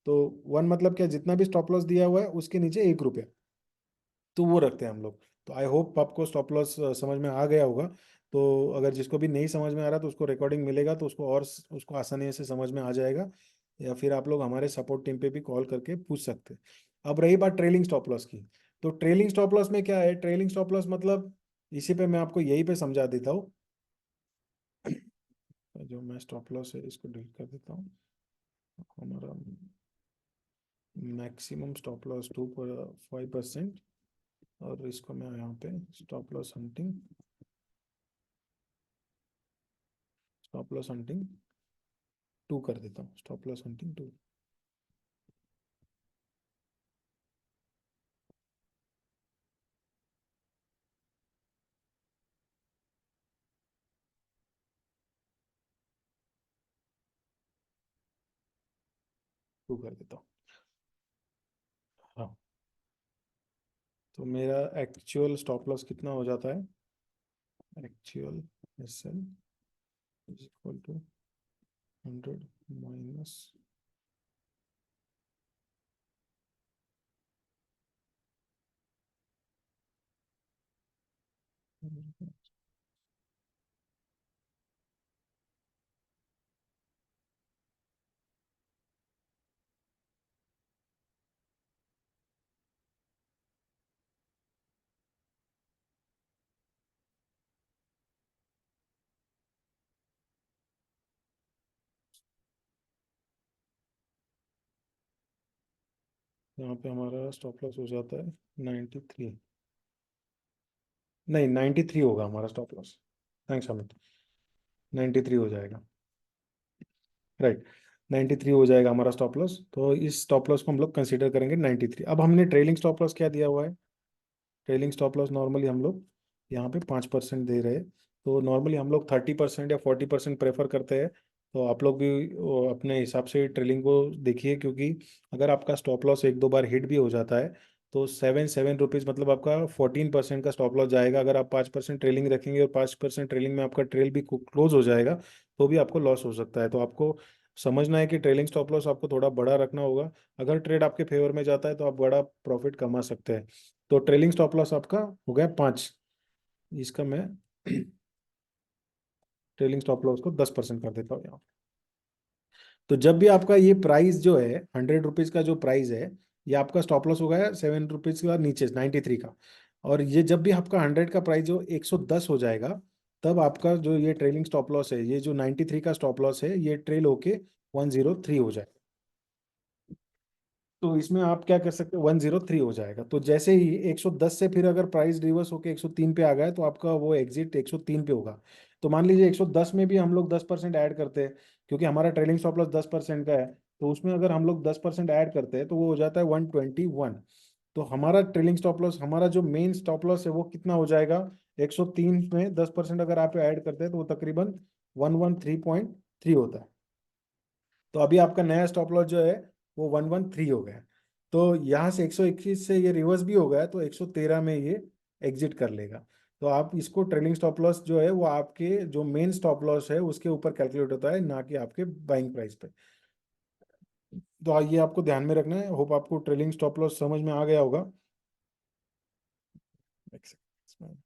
तो 1 मतलब क्या, जितना भी स्टॉप लॉस दिया हुआ है उसके नीचे 1 रुपया, तो वो रखते हैं हम लोग। तो आई होप आपको स्टॉप लॉस समझ में आ गया होगा। तो अगर जिसको भी नहीं समझ में आ रहा तो उसको रिकॉर्डिंग मिलेगा, तो उसको और उसको आसानी से समझ में आ जाएगा। या फिर आप लोग हमारे सपोर्ट टीम पे भी कॉल करके पूछ सकते हैं। अब रही बात ट्रेलिंग स्टॉप लॉस की, तो ट्रेलिंग स्टॉप लॉस में क्या है, ट्रेलिंग स्टॉप लॉस मतलब इसी पे मैं आपको यही पे समझा देता हूँ। जो मैं स्टॉप लॉस है इसको डिलीट कर देता हूँ। हमारा मैक्सिमम स्टॉप लॉस 2.5%, और इसको मैं यहाँ पे स्टॉप लॉस हंटिंग 2 कर देता हूँ, स्टॉप लॉस हंटिंग 2। टू कर देता हूँ। हाँ, तो मेरा एक्चुअल स्टॉप लॉस कितना हो जाता है, actual S L is equal to 100 minus, यहाँ पे हमारा स्टॉप लॉस हो जाता है 93, नहीं 93 होगा हमारा स्टॉप लॉस। थैंक्स अमित। 93 हो जाएगा, राइट। 93 हो जाएगा हमारा स्टॉप लॉस, तो इस स्टॉप लॉस को हम लोग कंसीडर करेंगे 93। अब हमने ट्रेलिंग स्टॉप लॉस क्या दिया हुआ है? ट्रेलिंग स्टॉप लॉस नॉर्मली हम लोग यहाँ पे 5% दे रहे हैं। तो नॉर्मली हम लोग 30% या 40% प्रेफर करते हैं। तो आप लोग भी वो अपने हिसाब से ट्रेलिंग को देखिए, क्योंकि अगर आपका स्टॉप लॉस एक दो बार हिट भी हो जाता है तो 7 रुपीज़ मतलब आपका 14% का स्टॉप लॉस जाएगा। अगर आप 5% ट्रेलिंग रखेंगे और 5% ट्रेलिंग में आपका ट्रेल भी क्लोज हो जाएगा तो भी आपको लॉस हो सकता है। तो आपको समझना है कि ट्रेलिंग स्टॉप लॉस आपको थोड़ा बड़ा रखना होगा। अगर ट्रेड आपके फेवर में जाता है तो आप बड़ा प्रॉफिट कमा सकते हैं। तो ट्रेलिंग स्टॉप लॉस आपका हो गया 5। इसका मैं ट्रेलिंग स्टॉप लॉस को 10% कर देता हूँ यहाँ। तो जब भी आपका ये प्राइस जो है 100 रुपीज़ का जो प्राइस है, ये आपका स्टॉप लॉस हो गया 7 रुपीज़ का नीचे 93 का। और ये जब भी आपका 100 का प्राइस जो 110 हो जाएगा, तब आपका जो ये ट्रेलिंग स्टॉप लॉस है, ये जो 93 का स्टॉप लॉस है, ये ट्रेल होके 103 हो जाएगा। तो इसमें आप क्या कर सकते हो, 103 हो जाएगा। तो जैसे ही 110 से फिर अगर प्राइस रिवर्स होके 103 पे आ गया तो आपका वो एग्जिट 103 पे होगा। तो मान लीजिए 110 में भी हम लोग 10% ऐड करते हैं, क्योंकि हमारा ट्रेलिंग स्टॉप लॉस 10% का है। तो उसमें अगर हम लोग 10% ऐड करते हैं तो वो हो जाता है 121। तो हमारा ट्रेलिंग स्टॉप लॉस, हमारा जो मेन स्टॉप लॉस है वो कितना हो जाएगा? 103 में 10% अगर आप ऐड करते हैं तो वो तकरीबन 113.3 होता है। तो अभी आपका नया स्टॉप लॉस जो है वो 113 हो गया। तो यहाँ से 121 से ये रिवर्स भी हो गया तो 113 में ये एग्जिट कर लेगा। तो आप इसको ट्रेलिंग स्टॉप लॉस जो है वो आपके जो मेन स्टॉप लॉस है उसके ऊपर कैलकुलेट होता है, ना कि आपके बाइंग प्राइस पे। तो ये आपको ध्यान में रखना है। होप आपको ट्रेलिंग स्टॉप लॉस समझ में आ गया होगा। एक सेकंड,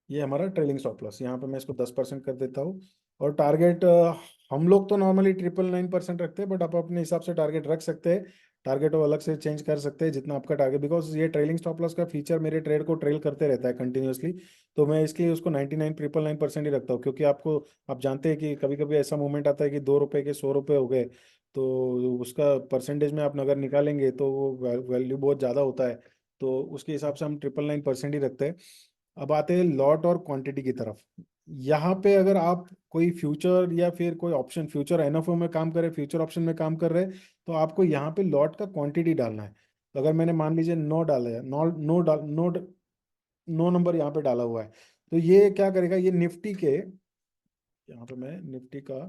ये हमारा ट्रेलिंग स्टॉप लॉस, यहाँ पे मैं इसको 10% कर देता हूँ। और टारगेट हम लोग तो नॉर्मली 999% रखते हैं, बट आप अपने हिसाब से टारगेट रख सकते हैं। टारगेट वो अलग से चेंज कर सकते हैं जितना आपका टारगेट, बिकॉज ये ट्रेलिंग स्टॉप लॉस का फीचर मेरे ट्रेड को ट्रेल करते रहता है कंटिन्यूअसली। तो मैं इसलिए उसको 999% ही रखता हूँ, क्योंकि आपको, आप जानते हैं कि कभी कभी ऐसा मोमेंट आता है कि 2 रुपए के 100 रुपए हो गए। तो उसका परसेंटेज में आप अगर निकालेंगे तो वो वैल्यू बहुत ज़्यादा होता है। तो उसके हिसाब से हम 999% ही रखते हैं। अब आते हैं लॉट और क्वांटिटी की तरफ। यहाँ पे अगर आप कोई फ्यूचर या फिर कोई ऑप्शन, फ्यूचर एनएफओ में काम करे, फ्यूचर ऑप्शन में काम कर रहे हैं, तो आपको यहाँ पे लॉट का क्वांटिटी डालना है। तो अगर मैंने मान लीजिए 9 डाला है, नौ नो डाल नो 9 नंबर यहाँ पे डाला हुआ है, तो ये क्या करेगा, ये निफ्टी के, यहाँ पे मैं निफ्टी का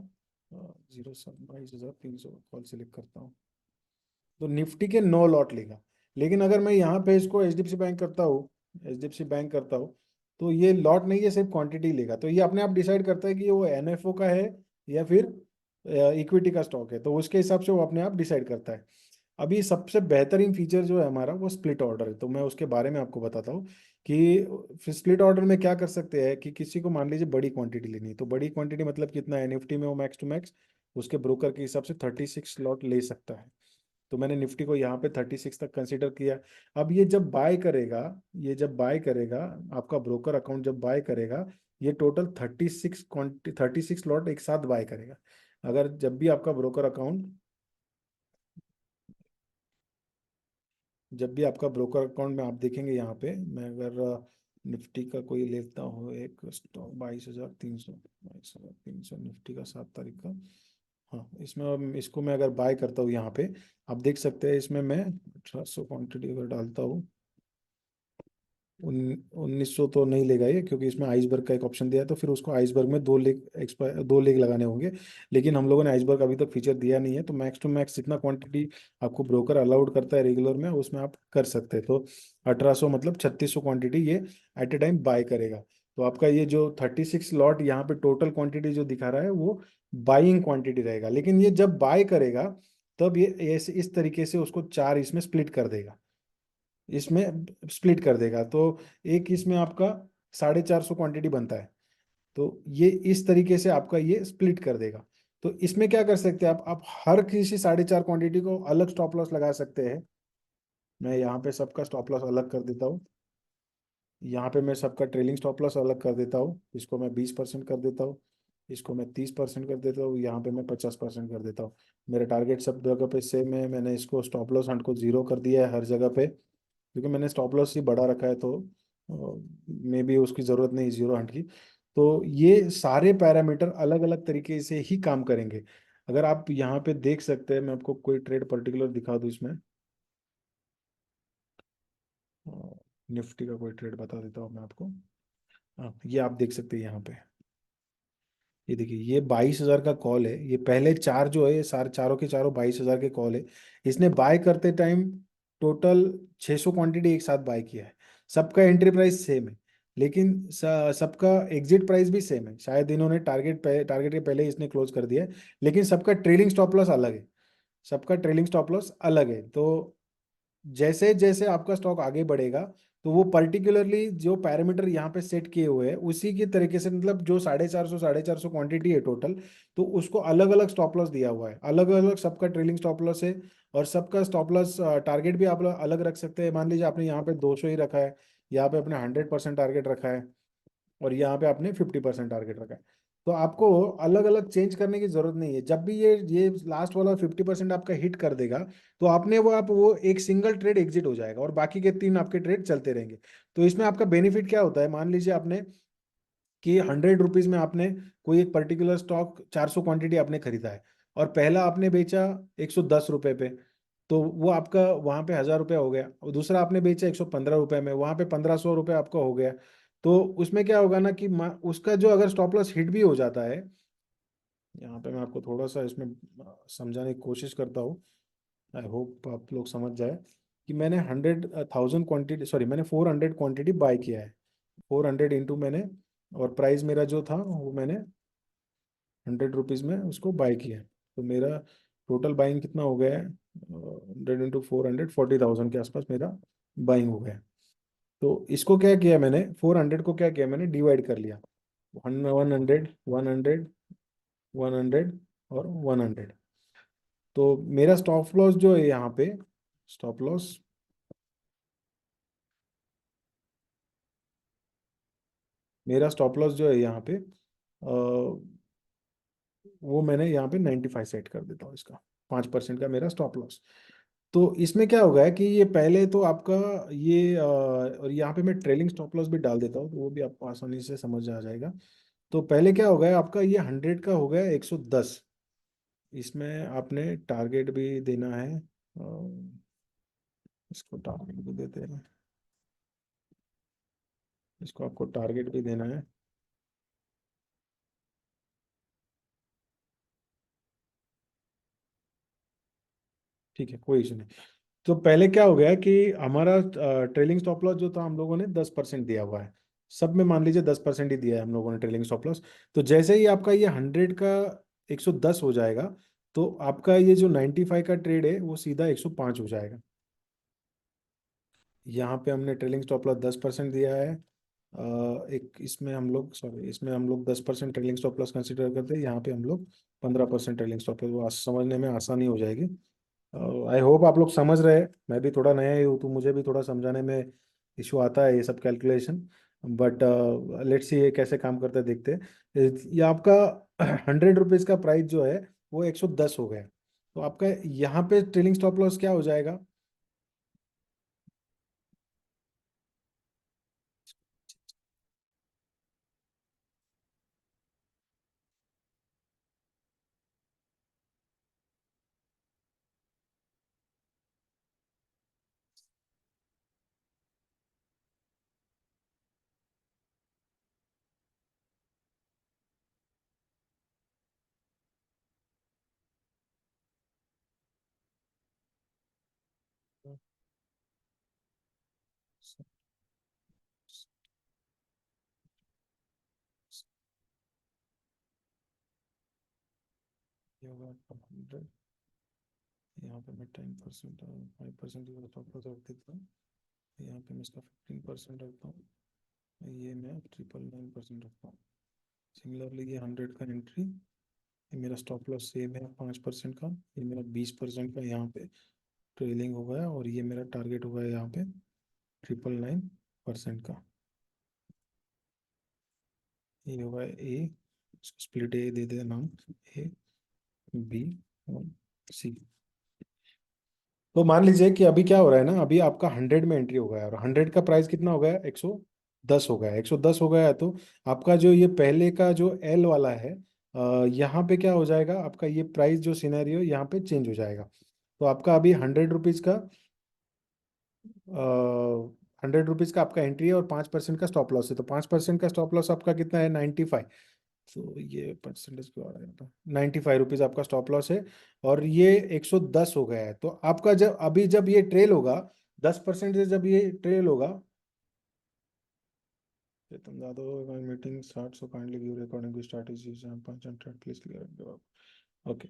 22,300 कॉल सेलेक्ट करता हूँ। तो निफ्टी के 9 लॉट लेगा। लेकिन अगर मैं यहाँ पे इसको एचडीएफसी बैंक करता हूँ, एचडीएफसी बैंक करता हूँ, तो ये लॉट नहीं है, सिर्फ क्वांटिटी लेगा। तो ये अपने आप डिसाइड करता है कि वो एनएफओ का है या फिर इक्विटी का स्टॉक है, तो उसके हिसाब से वो अपने आप डिसाइड करता है। अभी सबसे बेहतरीन फीचर जो है हमारा वो स्प्लिट ऑर्डर है, तो मैं उसके बारे में आपको बताता हूँ कि स्प्लिट ऑर्डर में क्या कर सकते हैं। कि किसी को मान लीजिए बड़ी क्वांटिटी लेनी है, तो बड़ी क्वांटिटी मतलब कितना है, निफ्टी में वो मैक्स टू मैक्स उसके ब्रोकर के हिसाब से 36 लॉट ले सकता है। तो मैंने निफ्टी को यहाँ पे 36 तक कंसीडर किया। अब ये जब बाय करेगा, ये जब बाय करेगा, आपका ब्रोकर अकाउंट जब बाय करेगा, ये टोटल 36 लॉट एक साथ बाय करेगा। अगर जब भी आपका ब्रोकर अकाउंट, जब भी आपका ब्रोकर अकाउंट में आप देखेंगे, यहाँ पे मैं अगर निफ्टी का कोई लेता हूँ एक स्टॉक 22,300 निफ्टी का 7 तारीख का। हाँ, इसमें इसको मैं अगर बाय करता हूँ यहाँ पे, आप देख सकते हैं इसमें मैं 1800 क्वान्टिटी अगर डालता हूँ, 1900 तो नहीं लेगा ये, क्योंकि इसमें आइसबर्ग का एक ऑप्शन दिया है, तो फिर उसको आइसबर्ग में 2 लेग एक्सपायर 2 लेग लगाने होंगे। लेकिन हम लोगों ने आइसबर्ग अभी तक फीचर दिया नहीं है, तो मैक्स टू मैक्स जितना क्वांटिटी आपको ब्रोकर अलाउड करता है रेगुलर में, उसमें आप कर सकते हैं। तो 1800 मतलब 3600 क्वांटिटी ये एट ए टाइम बाय करेगा। तो आपका ये जो 36 लॉट यहाँ पे टोटल क्वांटिटी जो दिखा रहा है वो बाइंग क्वांटिटी रहेगा। लेकिन ये जब बाय करेगा तब ये ऐसे इस तरीके से उसको 4 इसमें स्प्लिट कर देगा, इसमें स्प्लिट कर देगा। तो एक इसमें आपका 450 क्वांटिटी बनता है, तो ये इस तरीके से आपका ये स्प्लिट कर देगा। तो इसमें क्या कर सकते हैं आप हर किसी 4.5 क्वांटिटी को अलग स्टॉप लॉस लगा सकते हैं। मैं यहाँ पे सबका स्टॉप लॉस अलग कर देता हूँ। यहाँ पे मैं सबका ट्रेलिंग स्टॉप लॉस अलग कर देता हूँ, इसको मैं 20% कर देता हूँ। इसको मैं 30% कर देता हूँ, यहाँ पे मैं 50% कर देता हूँ। मेरा टारगेट सब जगह पे सेम है। मैंने इसको स्टॉप लॉस हंट को जीरो कर दिया है हर जगह पे, क्योंकि मैंने स्टॉप लॉस ही बढ़ा रखा है, तो मे भी उसकी ज़रूरत नहीं जीरो हंट की। तो ये सारे पैरामीटर अलग अलग तरीके से ही काम करेंगे। अगर आप यहाँ पे देख सकते हैं, मैं आपको कोई ट्रेड पर्टिकुलर दिखा दूँ इसमें, निफ्टी का कोई ट्रेड बता देता हूँ मैं आपको। हाँ, ये आप देख सकते हैं यहाँ पे। ये देखिए, ये 22,000 का कॉल है। ये पहले चार जो है, ये सारे चारों के चारों 22,000 के कॉल है। इसने बाय करते टाइम टोटल 600 क्वांटिटी एक साथ बाय किया है। सबका एंट्री प्राइस सेम है, लेकिन सबका एग्जिट प्राइस भी सेम है। शायद इन्होंने टारगेट के पहले ही इसने क्लोज कर दिया है, लेकिन सबका ट्रेलिंग स्टॉप लॉस अलग है। सबका ट्रेलिंग स्टॉप लॉस अलग है। तो जैसे जैसे आपका स्टॉक आगे बढ़ेगा, तो वो पर्टिकुलरली जो पैरामीटर यहाँ पे सेट किए हुए हैं उसी की तरीके से, मतलब जो 450 क्वांटिटी है टोटल, तो उसको अलग अलग स्टॉप लॉस दिया हुआ है। अलग अलग सबका ट्रेलिंग स्टॉप लॉस है। और सबका स्टॉप लॉस टारगेट भी आप लोग अलग रख सकते हैं। मान लीजिए आपने यहाँ पे 200 ही रखा है, यहाँ पे अपने 100% टारगेट रखा है, और यहाँ पे आपने 50% टारगेट रखा है। तो आपको अलग अलग चेंज करने की जरूरत नहीं है। जब भी ये लास्ट वाला 50% आपका हिट कर देगा, तो आपने वो एक सिंगल ट्रेड एग्जिट हो जाएगा, और बाकी के 3 आपके ट्रेड चलते रहेंगे। तो इसमें आपका बेनिफिट क्या होता है, मान लीजिए आपने कि 100 रुपीज में आपने कोई एक पर्टिकुलर स्टॉक 400 क्वांटिटी आपने खरीदा है, और पहला आपने बेचा 110 रुपए पे, तो वो आपका वहां पे 1,000 रुपया हो गया। और दूसरा आपने बेचा 115 रुपए में, वहां पे 1,500 रुपये आपका हो गया। तो उसमें क्या होगा ना कि उसका जो अगर स्टॉप लॉस हिट भी हो जाता है, यहाँ पे मैं आपको थोड़ा सा इसमें समझाने की कोशिश करता हूँ। आई होप आप लोग समझ जाए कि मैंने 100,000 क्वांटिटी, सॉरी, मैंने 400 क्वांटिटी बाय किया है। 400 इंटू मैंने, और प्राइस मेरा जो था वो मैंने 100 रुपीज़ में उसको बाय किया है। तो मेरा टोटल बाइंग कितना हो गया है, 100 इंटू 400, 40,000 के आसपास मेरा बाइंग हो गया है। तो इसको क्या किया मैंने, 400 को क्या किया मैंने, डिवाइड कर लिया। 100, 100, 100 और 100। तो मेरा स्टॉप लॉस जो है यहाँ पे, स्टॉप लॉस, मेरा स्टॉप लॉस जो है यहाँ पे, वो मैंने यहाँ पे 95 सेट कर देता हूँ इसका। 5% का मेरा स्टॉप लॉस। तो इसमें क्या होगा है कि ये पहले तो आपका ये और यहाँ पे मैं ट्रेलिंग स्टॉप लॉस भी डाल देता हूँ, तो वो भी आपको आसानी से समझ आ जाएगा। तो पहले क्या होगा है, आपका ये 100 का हो गया 110। इसमें आपने टारगेट भी देना है, इसको टारगेट भी देते हैं, इसको आपको टारगेट भी देना है। ठीक है, कोई इशू नहीं। तो पहले क्या हो गया कि हमारा ट्रेलिंग स्टॉप लॉस जो था, हम लोगों ने 10% दिया हुआ है। सब में मान लीजिए 10% ही दिया है हम लोगों ने ट्रेलिंग स्टॉप लॉस। तो जैसे ही आपका ये 100 का 110 हो जाएगा, तो आपका ये जो 95 का ट्रेड है वो सीधा 105 हो जाएगा। यहाँ पे हमने ट्रेलिंग स्टॉप लॉस 10% दिया है। एक इसमें हम लोग, सॉरी, इसमें हम लोग 10% ट्रेलिंग स्टॉप लॉस कंसिडर करते हैं। यहाँ पे हम लोग 15% ट्रेलिंग स्टॉप लॉस, वो समझने में आसानी हो जाएगी। आई होप आप लोग समझ रहे हैं। मैं भी थोड़ा नया ही हूँ, तो मुझे भी थोड़ा समझाने में इशू आता है ये सब कैलकुलेशन। बट लेट्स सी ये कैसे काम करता है, देखते हैं। ये आपका 100 रुपीज़ का प्राइस जो है वो 110 हो गया। तो आपका यहाँ पे ट्रेलिंग स्टॉप लॉस क्या हो जाएगा। ये होगा आपका 100। यहाँ पे मैं 10%, 5% की स्टॉप लॉस रख देता हूँ। यहाँ पे मैं इसका 15% रखता हूँ। ये मैं 999% रखता हूँ। सिमिलरली ये 100 का एंट्री, ये मेरा स्टॉप लॉस सेम है 5% का। ये मेरा 20% का यहाँ पे ट्रेलिंग हो गया, और ये मेरा टारगेट हो गया यहाँ पे 999% का। ये होगा ए, स्प्लिट ए दे दे नाम, ए बी और सी। तो मान लीजिए कि अभी क्या हो रहा है ना, अभी आपका 100 में एंट्री हो गया है और 100 का प्राइस कितना हो गया, 110 हो गया है। 110 हो गया है तो आपका जो ये पहले का जो एल वाला है, यहाँ पे क्या हो जाएगा, आपका ये प्राइस जो सिनेरियो यहाँ पे चेंज हो जाएगा। तो आपका अभी 100 रुपीज़ का 100 रुपीज़ का आपका एंट्री है और 5% का स्टॉप लॉस है। तो 5% का स्टॉप लॉस आपका कितना है, 95। तो ये परसेंटेज क्यों आ रहा है, तो 95 रुपीज़ आपका स्टॉप लॉस है। और ये 110 हो गया है। तो आपका जब अभी जब ये ट्रेल होगा, 10% से जब ये ट्रेल होगा, तुम Jadhav meeting start so kindly give recording की स्ट्रैटेजी प्लीज क्लियर। ओके।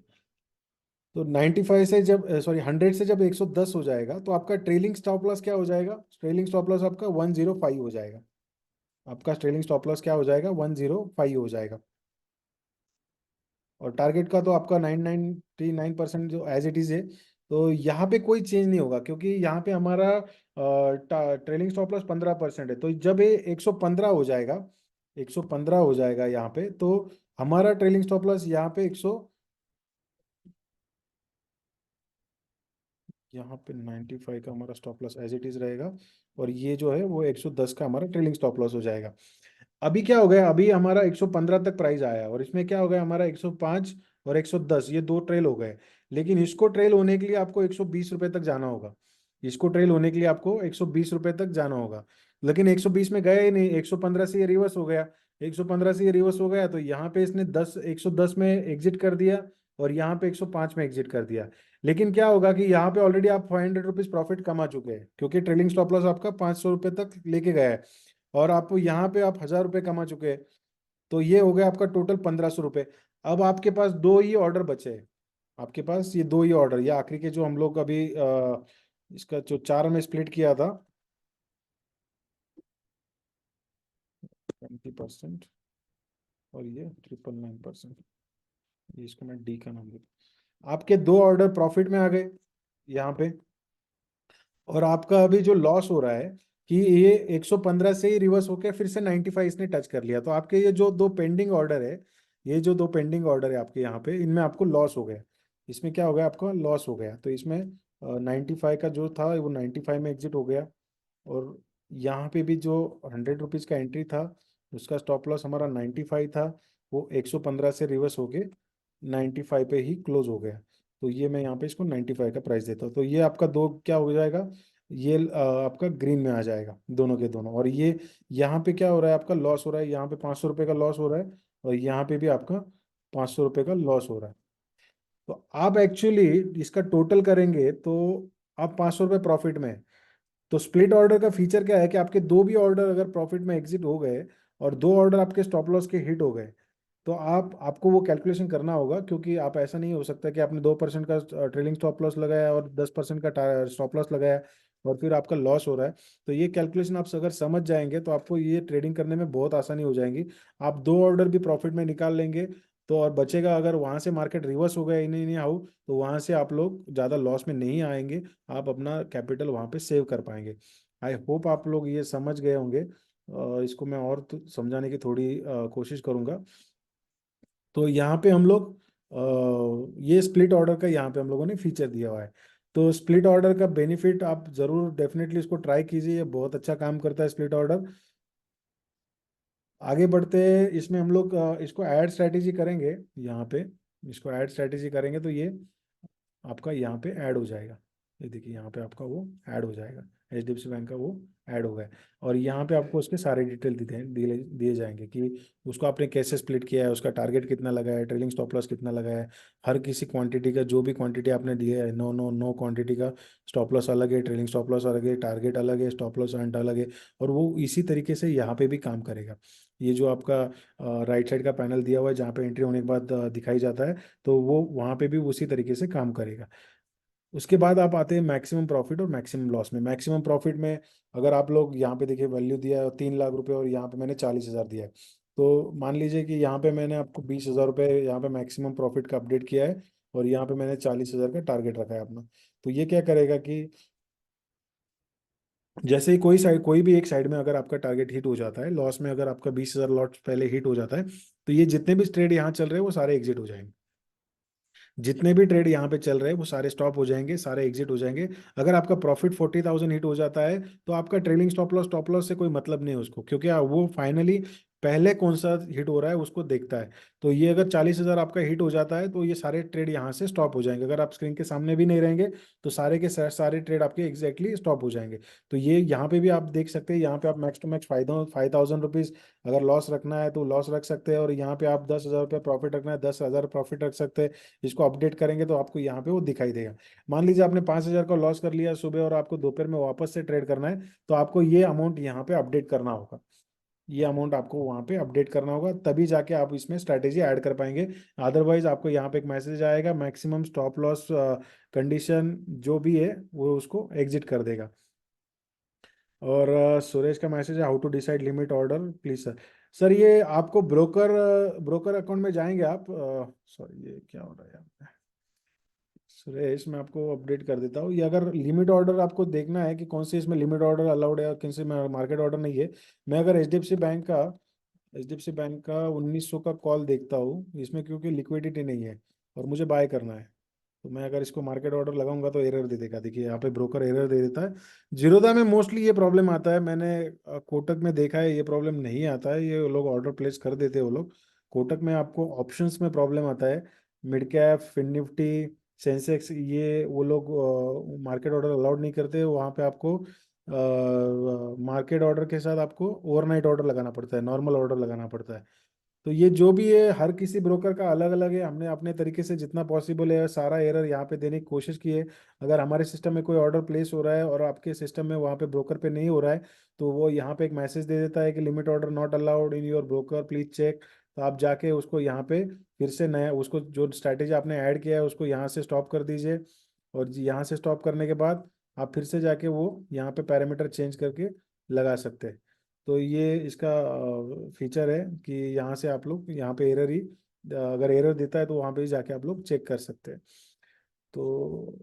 तो 95 से जब, सॉरी 100 से जब 110 हो जाएगा तो आपका ट्रेलिंग स्टॉप लॉस क्या हो जाएगा, ट्रेलिंग स्टॉप लॉस आपका 105 हो जाएगा। आपका ट्रेलिंग स्टॉप लॉस क्या हो जाएगा, 105 हो जाएगा। और टारगेट का तो आपका 999% जो एज इट इज है। तो यहाँ पे कोई चेंज नहीं होगा क्योंकि यहाँ पे हमारा ट्रेलिंग स्टॉप लॉस 15% है। तो जब ये 115 हो जाएगा, 115 हो जाएगा यहाँ पे, तो हमारा ट्रेलिंग स्टॉप लॉस यहाँ पे 100, यहाँ पे 95 का हमारा stop loss as it is रहेगा। और ये जो है वो 110 का हमारा ट्रेलिंग स्टॉप लॉस हो जाएगा। अभी क्या हो गया, अभी हमारा 115 तक प्राइस आया और इसमें क्या हो गया, हमारा 105 और 110 ये दो ट्रेल हो गए। लेकिन इसको ट्रेल होने के लिए आपको 120 रुपए तक जाना होगा। इसको ट्रेल होने के लिए आपको 120 रुपए तक जाना होगा। लेकिन 120 में गया ही नहीं, 115 से ये रिवर्स हो गया। 115 से ये रिवर्स हो गया तो यहाँ पे इसने 110 में एग्जिट कर दिया और यहाँ पे 105 में एग्जिट कर दिया। लेकिन क्या होगा कि यहाँ पे ऑलरेडी आप 500 रुपीज प्रॉफिट कमा चुके हैं क्योंकि ट्रेलिंग स्टॉप लॉस आपका 500 रुपये तक लेके गया है। और आप यहाँ पे आप 1000 रुपये कमा चुके हैं। तो ये हो गया आपका टोटल 1500 रुपये। अब आपके पास दो ही ऑर्डर बचे हैं। आपके पास ये दो ही ऑर्डर, ये आखिरी के जो हम लोग अभी इसका जो चार में स्प्लिट किया था, 20% और ये 999%। इसको मैं डी का नाम देता। आपके दो ऑर्डर प्रॉफिट में आ गए यहाँ पे। और आपका अभी जो लॉस हो रहा है कि ये 115 से ही रिवर्स होकर फिर से 95 इसने टच कर लिया। तो आपके ये जो दो पेंडिंग ऑर्डर है, ये जो दो पेंडिंग ऑर्डर है आपके यहाँ पे, इनमें आपको लॉस हो गया। इसमें क्या हो गया, आपका लॉस हो गया। तो इसमें 95 का जो था वो 95 में एग्जिट हो गया। और यहाँ पे भी जो 100 रुपीज़ का एंट्री था, उसका स्टॉप लॉस हमारा 95 था, वो 115 से रिवर्स होके 95 पे ही क्लोज हो गया। तो ये मैं यहाँ पे इसको 95 का प्राइस देता हूँ। तो ये आपका दो क्या हो जाएगा, ये आपका ग्रीन में आ जाएगा दोनों के दोनों। और ये यहाँ पे क्या हो रहा है, आपका लॉस हो रहा है, यहाँ पे 500 रुपये का लॉस हो रहा है और यहाँ पे भी आपका 500 रुपये का लॉस हो रहा है। तो आप एक्चुअली इसका टोटल करेंगे तो आप 500 रुपये प्रॉफिट में है। तो स्प्लिट ऑर्डर का फीचर क्या है कि आपके दो भी ऑर्डर अगर प्रॉफिट में एग्जिट हो गए और दो ऑर्डर आपके स्टॉप लॉस के हिट हो गए, तो आपको वो कैलकुलेशन करना होगा क्योंकि आप ऐसा नहीं हो सकता कि आपने 2% का ट्रेलिंग स्टॉप लॉस लगाया और 10% का स्टॉप लॉस लगाया और फिर आपका लॉस हो रहा है। तो ये कैलकुलेशन आप अगर समझ जाएंगे तो आपको ये ट्रेडिंग करने में बहुत आसानी हो जाएगी। आप दो ऑर्डर भी प्रॉफिट में निकाल लेंगे। तो और बचेगा, अगर वहां से मार्केट रिवर्स हो गया इन इन हाउ, तो वहां से आप लोग ज़्यादा लॉस में नहीं आएंगे। आप अपना कैपिटल वहां पे सेव कर पाएंगे। आई होप आप लोग ये समझ गए होंगे। इसको मैं और समझाने की थोड़ी कोशिश करूंगा। तो यहाँ पे हम लोग ये स्प्लिट ऑर्डर का यहाँ पे हम लोगों ने फीचर दिया हुआ है। तो स्प्लिट ऑर्डर का बेनिफिट आप जरूर डेफिनेटली इसको ट्राई कीजिए, ये बहुत अच्छा काम करता है स्प्लिट ऑर्डर। आगे बढ़ते हैं, इसमें हम लोग इसको ऐड स्ट्रैटेजी करेंगे यहाँ पे। इसको ऐड स्ट्रैटेजी करेंगे तो ये आपका यहाँ पे ऐड हो जाएगा। ये देखिए यहाँ पे आपका वो ऐड हो जाएगा, HDFC बैंक का वो ऐड हो गया। और यहाँ पे आपको उसके सारे डिटेल दिए दिए दिए जाएंगे कि उसको आपने कैसे स्प्लिट किया है, उसका टारगेट कितना लगाया है, ट्रेलिंग स्टॉप लॉस कितना लगाया है। हर किसी क्वांटिटी का जो भी क्वांटिटी आपने दिया है, नो नो नो क्वांटिटी का स्टॉप लॉस अलग है, ट्रेलिंग स्टॉप लॉस अलग है, टारगेट अलग है, स्टॉप लॉस अर्न अलग है। और वो इसी तरीके से यहाँ पे भी काम करेगा। ये जो आपका राइट साइड का पैनल दिया हुआ है जहाँ पे एंट्री होने के बाद दिखाई जाता है, तो वो वहाँ पे भी उसी तरीके से काम करेगा। उसके बाद आप आते हैं मैक्सिमम प्रॉफिट और मैक्सिमम लॉस में। मैक्सिमम प्रॉफिट में अगर आप लोग यहाँ पे देखिए वैल्यू दिया है 3 लाख रुपए और यहाँ पे मैंने 40 हजार दिया है। तो मान लीजिए कि यहाँ पे मैंने आपको 20 हजार रुपये यहाँ पे मैक्सिमम प्रॉफिट का अपडेट किया है और यहाँ पे मैंने 40 हजार का टारगेट रखा है अपना। तो ये क्या करेगा कि जैसे ही कोई भी एक साइड में अगर आपका टारगेट हिट हो जाता है, लॉस में अगर आपका 20,000 लॉट पहले हिट हो जाता है, तो ये जितने भी ट्रेड यहाँ चल रहे हैं वो सारे एग्जिट हो जाएंगे। जितने भी ट्रेड यहाँ पे चल रहे हैं वो सारे स्टॉप हो जाएंगे, सारे एग्जिट हो जाएंगे। अगर आपका प्रॉफिट 40,000 हिट हो जाता है, तो आपका ट्रेलिंग स्टॉप लॉस से कोई मतलब नहीं है उसको, क्योंकि वो फाइनली पहले कौन सा हिट हो रहा है उसको देखता है। तो ये अगर 40,000 आपका हिट हो जाता है, तो ये सारे ट्रेड यहाँ से स्टॉप हो जाएंगे। अगर आप स्क्रीन के सामने भी नहीं रहेंगे, तो सारे के सारे ट्रेड आपके एग्जैक्टली स्टॉप हो जाएंगे। तो ये यहाँ पे भी आप देख सकते हैं, यहाँ पे आप मैक्स टू मैक्स 5,000 रुपीज अगर लॉस रखना है तो लॉस रख सकते हैं, और यहाँ पे आप 10,000 रुपये प्रॉफिट रखना है, 10,000 प्रॉफिट रख सकते हैं। इसको अपडेट करेंगे तो आपको यहाँ पे वो दिखाई देगा। मान लीजिए आपने 5,000 का लॉस कर लिया सुबह, और आपको दोपहर में वापस से ट्रेड करना है, तो आपको ये अमाउंट यहाँ पे अपडेट करना होगा। ये अमाउंट आपको वहाँ पे अपडेट करना होगा, तभी जाके आप इसमें स्ट्रैटेजी ऐड कर पाएंगे। अदरवाइज आपको यहाँ पे एक मैसेज आएगा, मैक्सिमम स्टॉप लॉस कंडीशन जो भी है वो उसको एग्जिट कर देगा। और सुरेश का मैसेज है, how to decide limit order please sir. Sir ये आपको ब्रोकर अकाउंट में जाएंगे आप। सॉरी, ये क्या हो रहा है यहाँ पे? सुरेश, मैं आपको अपडेट कर देता हूँ। ये अगर लिमिट ऑर्डर आपको देखना है कि कौन से इसमें लिमिट ऑर्डर अलाउड है और किन से मार्केट ऑर्डर नहीं है, मैं अगर H D F C bank का 1900 का कॉल देखता हूँ इसमें, क्योंकि लिक्विडिटी नहीं है और मुझे बाय करना है, तो मैं अगर इसको मार्केट ऑर्डर लगाऊंगा तो एरर दे देगा। देखिए यहाँ पे ब्रोकर एरर दे देता है। जीरोधा में मोस्टली ये प्रॉब्लम आता है, मैंने कोटक में देखा है ये प्रॉब्लम नहीं आता है, ये लोग ऑर्डर प्लेस कर देते हैं वो लोग। कोटक में आपको ऑप्शंस में प्रॉब्लम आता है। Mid cap, fin nifty, sensex, ये वो लोग मार्केट ऑर्डर अलाउड नहीं करते, वहाँ पे आपको मार्केट ऑर्डर के साथ आपको ओवरनाइट ऑर्डर लगाना पड़ता है, नॉर्मल ऑर्डर लगाना पड़ता है। तो ये जो भी है हर किसी ब्रोकर का अलग अलग है। हमने अपने तरीके से जितना पॉसिबल है सारा एरर यहाँ पे देने की कोशिश की है। अगर हमारे सिस्टम में कोई ऑर्डर प्लेस हो रहा है और आपके सिस्टम में वहाँ पे ब्रोकर पे नहीं हो रहा है, तो वो यहाँ पे एक मैसेज दे देता है कि limit order not allowed in your broker, please check. तो आप जाके उसको यहाँ पे फिर से नया, उसको जो स्ट्रैटेजी आपने ऐड किया है उसको यहाँ से स्टॉप कर दीजिए। और यहाँ से स्टॉप करने के बाद आप फिर से जाके वो यहाँ पे पैरामीटर चेंज करके लगा सकते हैं। तो ये इसका फीचर है कि यहाँ से आप लोग यहाँ पे एरर ही, अगर एरर देता है तो वहाँ पे ही जाके आप लोग चेक कर सकते हैं। तो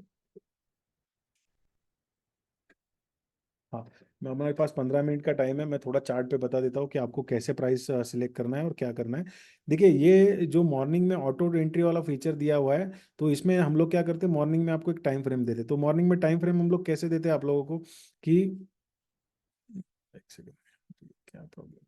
हाँ, मैं, हमारे पास 15 मिनट का टाइम है, मैं थोड़ा चार्ट पे बता देता हूँ कि आपको कैसे प्राइस सिलेक्ट करना है और क्या करना है। देखिए ये जो मॉर्निंग में ऑटो एंट्री वाला फीचर दिया हुआ है, तो इसमें हम लोग क्या करते हैं, मॉर्निंग में आपको एक टाइम फ्रेम देते हैं। तो मॉर्निंग में टाइम फ्रेम हम लोग कैसे देते हैं आप लोगों को कि, एक सेकेंड, क्या प्रॉब्लम,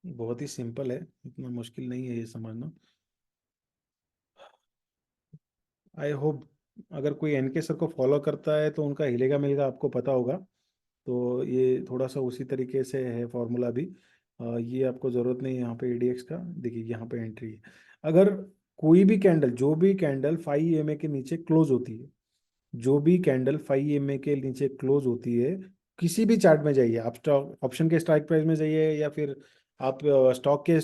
बहुत ही सिंपल है, इतना मुश्किल नहीं है ये समझना। आई होप अगर कोई एनके सर को फॉलो करता है तो उनका हिलेगा मिलेगा आपको पता होगा। तो ये थोड़ा सा उसी तरीके से है फॉर्मूला भी। ये आपको ज़रूरत नहीं है यहाँ पे एडीएक्स का। देखिए यहाँ पे एंट्री है, अगर कोई भी कैंडल, जो भी कैंडल 5 EMA के नीचे क्लोज होती है, जो भी कैंडल 5 EMA के नीचे क्लोज होती है, किसी भी चार्ट में जाइए आप, स्टॉक ऑप्शन के स्ट्राइक प्राइस में जाइए, या फिर आप स्टॉक के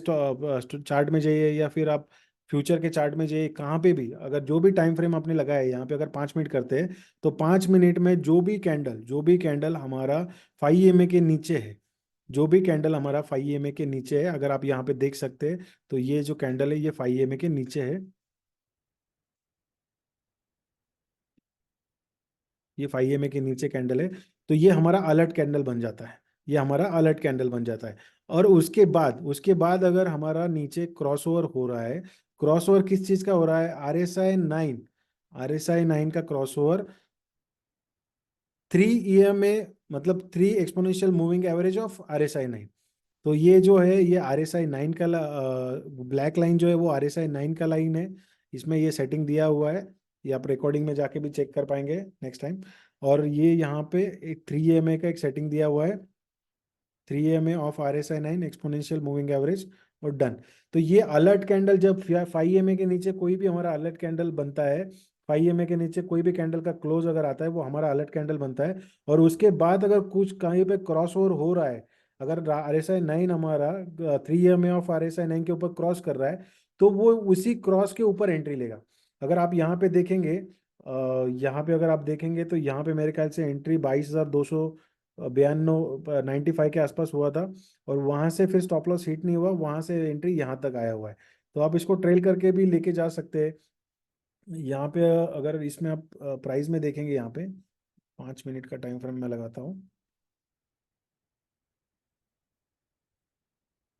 चार्ट में जाइए, या फिर आप फ्यूचर के चार्ट में जाइए, कहाँ पे भी अगर जो भी टाइम फ्रेम आपने लगाया है यहाँ पे अगर 5 मिनट करते हैं, तो 5 मिनट में जो भी कैंडल हमारा 5 EMA के नीचे है, जो भी कैंडल हमारा 5 EMA के नीचे है, अगर आप यहाँ पे देख सकते हैं, तो ये जो कैंडल है ये 5 EMA के नीचे है, ये 5 EMA के नीचे कैंडल है। तो ये हमारा अलर्ट कैंडल बन जाता है, ये हमारा अलर्ट कैंडल बन जाता है। और उसके बाद अगर हमारा नीचे क्रॉसओवर हो रहा है, क्रॉसओवर किस चीज का हो रहा है, RSI 9, RSI 9 का क्रॉसओवर 3 EMA, मतलब 3 exponential moving average of RSI 9। तो ये जो है ये RSI 9 का ब्लैक लाइन जो है वो RSI 9 का लाइन है। इसमें ये सेटिंग दिया हुआ है, ये आप रिकॉर्डिंग में जाके भी चेक कर पाएंगे नेक्स्ट टाइम। और ये यहाँ पे एक 3 EMA का एक सेटिंग दिया हुआ है, 3 EMA of RSI 9 exponential moving average, और डन। तो ये अलर्ट कैंडल जब 5 EMA के नीचे कोई भी हमारा अलर्ट कैंडल बनता है, 5 EMA के नीचे कोई भी कैंडल का क्लोज अगर आता है वो हमारा अलर्ट कैंडल बनता है। और उसके बाद अगर कुछ कहीं पे क्रॉस ओवर हो रहा है, अगर RSI 9 हमारा 3 EMA ऑफ RSI 9 के ऊपर क्रॉस कर रहा है, तो वो उसी क्रॉस के ऊपर एंट्री लेगा। अगर आप यहाँ पे देखेंगे यहाँ पे अगर आप देखेंगे तो यहाँ पे मेरे ख्याल से एंट्री 22,292 95 के आसपास हुआ था, और वहाँ से फिर स्टॉप लॉस हिट नहीं हुआ, वहाँ से एंट्री यहाँ तक आया हुआ है। तो आप इसको ट्रेल करके भी लेके जा सकते हैं। यहाँ पे अगर इसमें आप प्राइस में देखेंगे, यहाँ पे 5 मिनट का टाइम फ्रेम मैं लगाता हूँ।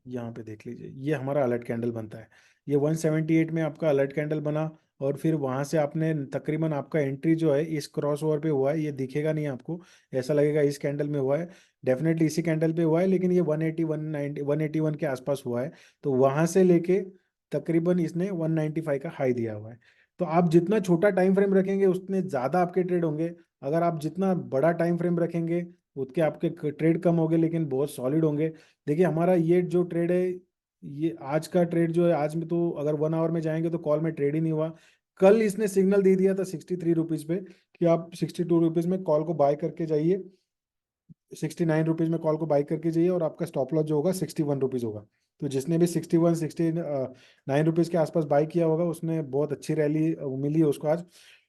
यहाँ पे देख लीजिए, ये हमारा अलर्ट कैंडल बनता है। ये 178 में आपका अलर्ट कैंडल बना, और फिर वहां से आपने तकरीबन आपका एंट्री जो है इस क्रॉस ओवर पे हुआ है, ये दिखेगा नहीं आपको, ऐसा लगेगा इस कैंडल में हुआ है, डेफिनेटली इसी कैंडल पे हुआ है, लेकिन ये 180 190 181 के आसपास हुआ है। तो वहां से लेके तकरीबन इसने 195 का हाई दिया हुआ है। तो आप जितना छोटा टाइम फ्रेम रखेंगे उतने ज्यादा आपके ट्रेड होंगे। अगर आप जितना बड़ा टाइम फ्रेम रखेंगे उतने आपके ट्रेड कम होंगे, लेकिन बहुत सॉलिड होंगे। देखिए हमारा ये जो ट्रेड है, ये आज का ट्रेड जो है, आज में तो अगर 1 आवर में जाएंगे तो कॉल में ट्रेड ही नहीं हुआ। कल इसने सिग्नल दे दिया था 63 रुपीज पे कि आप 62 रुपीज में कॉल को बाय करके जाइए, 69 रुपीज में कॉल को बाई करके जाइए, और आपका स्टॉप लॉस जो होगा 61 रुपीज होगा। तो जिसने भी 69 रुपीज के आसपास बाई किया होगा उसने बहुत अच्छी रैली मिली है उसको आज।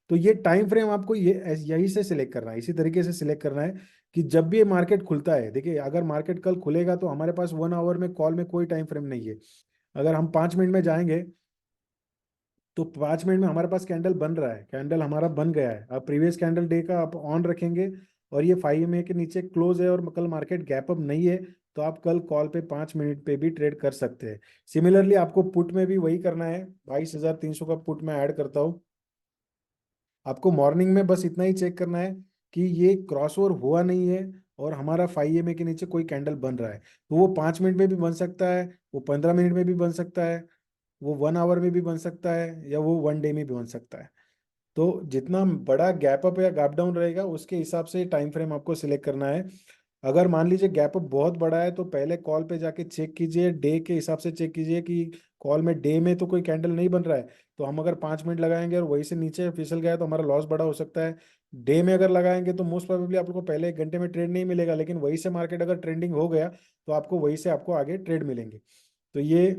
तो ये टाइम फ्रेम आपको ये यही से सिलेक्ट करना है, इसी तरीके से सिलेक्ट करना है कि जब भी ये मार्केट खुलता है, देखिए अगर मार्केट कल खुलेगा तो हमारे पास 1 आवर में कॉल में कोई टाइम फ्रेम नहीं है। अगर हम 5 मिनट में जाएंगे तो 5 मिनट में हमारे पास कैंडल बन रहा है, कैंडल हमारा बन गया है, अब प्रीवियस कैंडल डे का आप ऑन रखेंगे, और ये 5 MA के नीचे क्लोज है और कल मार्केट गैप अप नहीं है, तो आप कल कॉल पे 5 मिनट पे भी ट्रेड कर सकते हैं। सिमिलरली आपको पुट में भी वही करना है। 22,300 का पुट मैं ऐड करता हूँ। आपको मॉर्निंग में बस इतना ही चेक करना है कि ये क्रॉसओवर हुआ नहीं है और हमारा 5 MA के नीचे कोई कैंडल बन रहा है, तो वो 5 मिनट में भी बन सकता है, वो 15 मिनट में भी बन सकता है, वो 1 आवर में भी बन सकता है, या वो 1 डे में भी बन सकता है। तो जितना बड़ा गैप अप या गैप डाउन रहेगा उसके हिसाब से टाइम फ्रेम आपको सिलेक्ट करना है। अगर मान लीजिए गैप अप बहुत बड़ा है तो पहले कॉल पे जाके चेक कीजिए, डे के हिसाब से चेक कीजिए कि कॉल में डे में तो कोई कैंडल नहीं बन रहा है, तो हम अगर 5 मिनट लगाएंगे और वहीं से नीचे फिसल गया तो हमारा लॉस बड़ा हो सकता है। डे में अगर लगाएंगे तो मोस्ट प्रोबेबली आप लोग को पहले 1 घंटे में ट्रेड नहीं मिलेगा, लेकिन वहीं से मार्केट अगर ट्रेंडिंग हो गया तो आपको वहीं से आपको आगे ट्रेड मिलेंगे। तो ये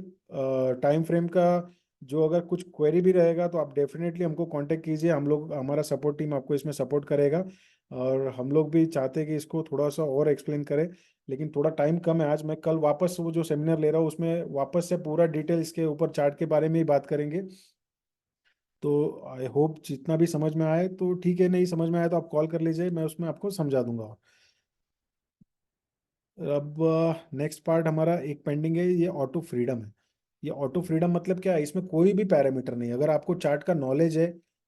टाइम फ्रेम का जो अगर कुछ क्वेरी भी रहेगा तो आप डेफिनेटली हमको कांटेक्ट कीजिए, हम लोग हमारा सपोर्ट टीम आपको इसमें सपोर्ट करेगा। और हम लोग भी चाहते हैं कि इसको थोड़ा सा और एक्सप्लेन करें, लेकिन थोड़ा टाइम कम है आज। मैं कल वापस वो जो सेमिनार ले रहा हूँ उसमें वापस से पूरा डिटेल इसके ऊपर चार्ट के बारे में ही बात करेंगे। तो आई होप जितना भी समझ में आए तो ठीक है, नहीं समझ में आया तो आप कॉल कर लीजिए, मैं उसमें आपको समझा दूंगा। अब नेक्स्ट पार्ट हमारा एक पेंडिंग है, ये ऑटो फ्रीडम है। ये ऑटो फ्रीडम मतलब क्या है, इसमें कोई भी पैरामीटर नहीं, अगर आपको चार्ट का नॉलेज है,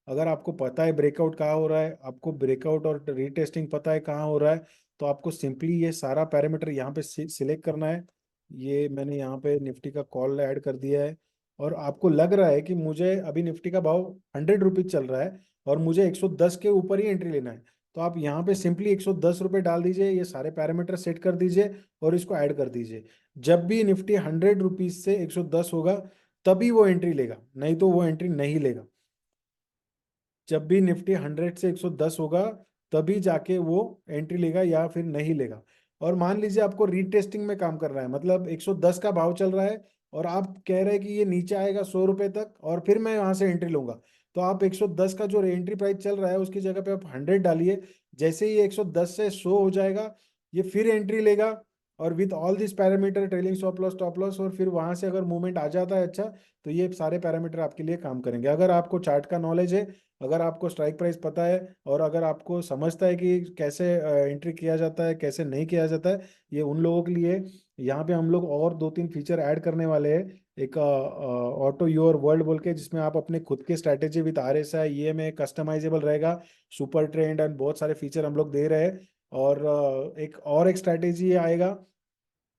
अगर आपको पता है ब्रेकआउट कहाँ हो रहा है, आपको ब्रेकआउट और रीटेस्टिंग पता है कहाँ हो रहा है, तो आपको सिंपली ये सारा पैरामीटर यहाँ पे सिलेक्ट करना है। ये मैंने यहाँ पे निफ्टी का कॉल ऐड कर दिया है, और आपको लग रहा है कि मुझे अभी निफ्टी का भाव 100 रुपीज चल रहा है और मुझे 110 के ऊपर ही एंट्री लेना है, तो आप यहाँ पे सिंपली 110 रुपये डाल दीजिए, ये सारे पैरामीटर सेट कर दीजिए और इसको ऐड कर दीजिए। जब भी निफ्टी 100 रुपीज से 110 होगा तभी वो एंट्री लेगा, नहीं तो वो एंट्री नहीं लेगा। जब भी निफ्टी 100 से 110 होगा तभी जाके वो एंट्री लेगा या फिर नहीं लेगा। और मान लीजिए आपको रीटेस्टिंग में काम कर रहा है, मतलब 110 का भाव चल रहा है और आप कह रहे हैं कि ये नीचे आएगा 100 रुपए तक और फिर मैं वहां से एंट्री लूंगा, तो आप 110 का जो एंट्री प्राइस चल रहा है उसकी जगह पे आप 100 डालिए। जैसे ही 110 से 100 हो जाएगा ये फिर एंट्री लेगा, और with all this parameter trailing stop loss stop loss, और फिर वहां से अगर मूवमेंट आ जाता है अच्छा, तो ये सारे पैरामीटर आपके लिए काम करेंगे। अगर आपको चार्ट का नॉलेज है, अगर आपको स्ट्राइक प्राइस पता है, और अगर आपको समझता है कि कैसे एंट्री किया जाता है कैसे नहीं किया जाता है, ये उन लोगों के लिए। यहाँ पे हम लोग और 2-3 फीचर ऐड करने वाले हैं। एक ऑटो योर वर्ल्ड बोल के, जिसमें आप अपने खुद के स्ट्रैटेजी विद RSI ये में कस्टमाइजेबल रहेगा, सुपर ट्रेंड एंड बहुत सारे फीचर हम लोग दे रहे हैं। और एक स्ट्रैटेजी आएगा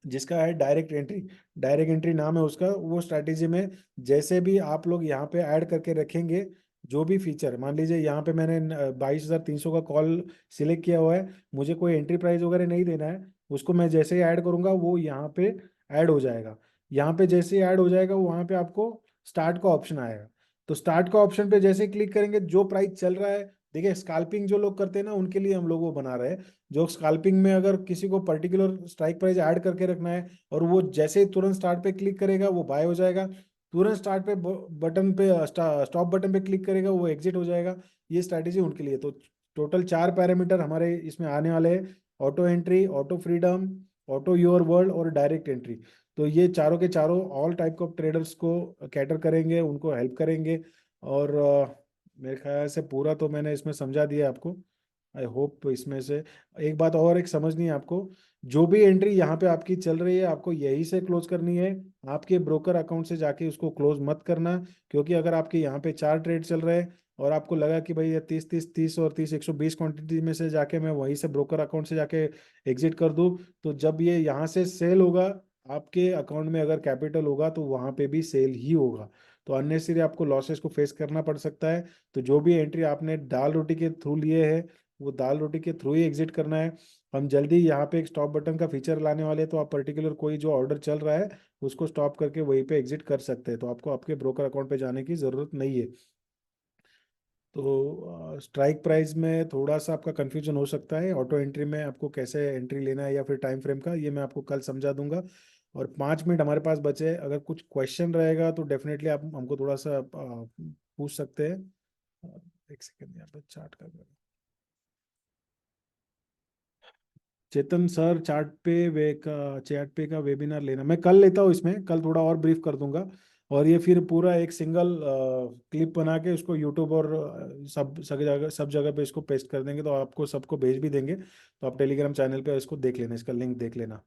जिसका है डायरेक्ट एंट्री। डायरेक्ट एंट्री नाम है उसका। वो स्ट्रैटेजी में जैसे भी आप लोग यहाँ पे ऐड करके रखेंगे, जो भी फीचर, मान लीजिए यहाँ पे मैंने 22,300 का कॉल सिलेक्ट किया हुआ है, मुझे कोई एंट्री प्राइस वगैरह नहीं देना है, उसको मैं जैसे ही ऐड करूंगा वो यहाँ पे ऐड हो जाएगा। यहाँ पे जैसे ही ऐड हो जाएगा वहाँ पे आपको स्टार्ट का ऑप्शन आएगा। तो स्टार्ट का ऑप्शन पे जैसे क्लिक करेंगे, जो प्राइस चल रहा है, देखिए स्काल्पिंग जो लोग करते हैं ना उनके लिए हम लोग वो बना रहे हैं। जो स्काल्पिंग में अगर किसी को पर्टिकुलर स्ट्राइक प्राइस ऐड करके रखना है और वो जैसे ही तुरंत स्टार्ट पे क्लिक करेगा वो बाय हो जाएगा, तुरंत स्टार्ट पे बटन पे स्टॉप बटन पे क्लिक करेगा, वो एग्जिट हो जाएगा। ये स्ट्रैटेजी उनके लिए। तो टोटल 4 पैरामीटर हमारे इसमें आने वाले हैं: auto entry, auto freedom, auto your world और डायरेक्ट एंट्री। तो ये चारों के चारों ऑल टाइप ऑफ ट्रेडर्स को कैटर करेंगे, उनको हेल्प करेंगे। और मेरे ख्याल से पूरा तो मैंने इसमें समझा दिया आपको। आई होप इसमें से एक बात और एक समझनी है आपको। जो भी एंट्री यहाँ पे आपकी चल रही है, आपको यही से क्लोज करनी है। आपके ब्रोकर अकाउंट से जाके उसको क्लोज मत करना। क्योंकि अगर आपके यहाँ पे 4 ट्रेड चल रहे हैं और आपको लगा कि भाई ये 30 30 30 और 30 120 क्वांटिटी में से जाके मैं वहीं से ब्रोकर अकाउंट से जाके एग्जिट कर दूं, तो जब ये यहाँ से सेल होगा, आपके अकाउंट में अगर कैपिटल होगा तो वहां पे भी सेल ही होगा। तो अननेसेसरी आपको लॉसेस को फेस करना पड़ सकता है। तो जो भी एंट्री आपने दाल रोटी के थ्रू लिए है, वो दाल रोटी के थ्रू ही एग्जिट करना है। हम जल्दी यहाँ पे एक स्टॉप बटन का फीचर लाने वाले हैं, तो आप पर्टिकुलर कोई जो ऑर्डर चल रहा है उसको स्टॉप करके वहीं पे एग्जिट कर सकते हैं। तो आपको आपके ब्रोकर अकाउंट पे जाने की जरूरत नहीं है। तो स्ट्राइक प्राइस में थोड़ा सा आपका कंफ्यूजन हो सकता है। ऑटो एंट्री में आपको कैसे एंट्री लेना है या फिर टाइम फ्रेम का, ये मैं आपको कल समझा दूंगा। और 5 मिनट हमारे पास बचे हैं। अगर कुछ क्वेश्चन रहेगा तो डेफिनेटली आप हमको थोड़ा सा पूछ सकते हैं। एक सेकेंड यहाँ पे चार्ट का। चेतन सर, चार्ट पे का वेबिनार लेना, मैं कल लेता हूँ। इसमें कल थोड़ा और ब्रीफ कर दूंगा। और ये फिर पूरा एक सिंगल क्लिप बना के उसको यूट्यूब और सब जगह पे इसको पेस्ट कर देंगे, तो आपको सबको भेज भी देंगे। तो आप टेलीग्राम चैनल पे इसको देख लेना, इसका लिंक देख लेना।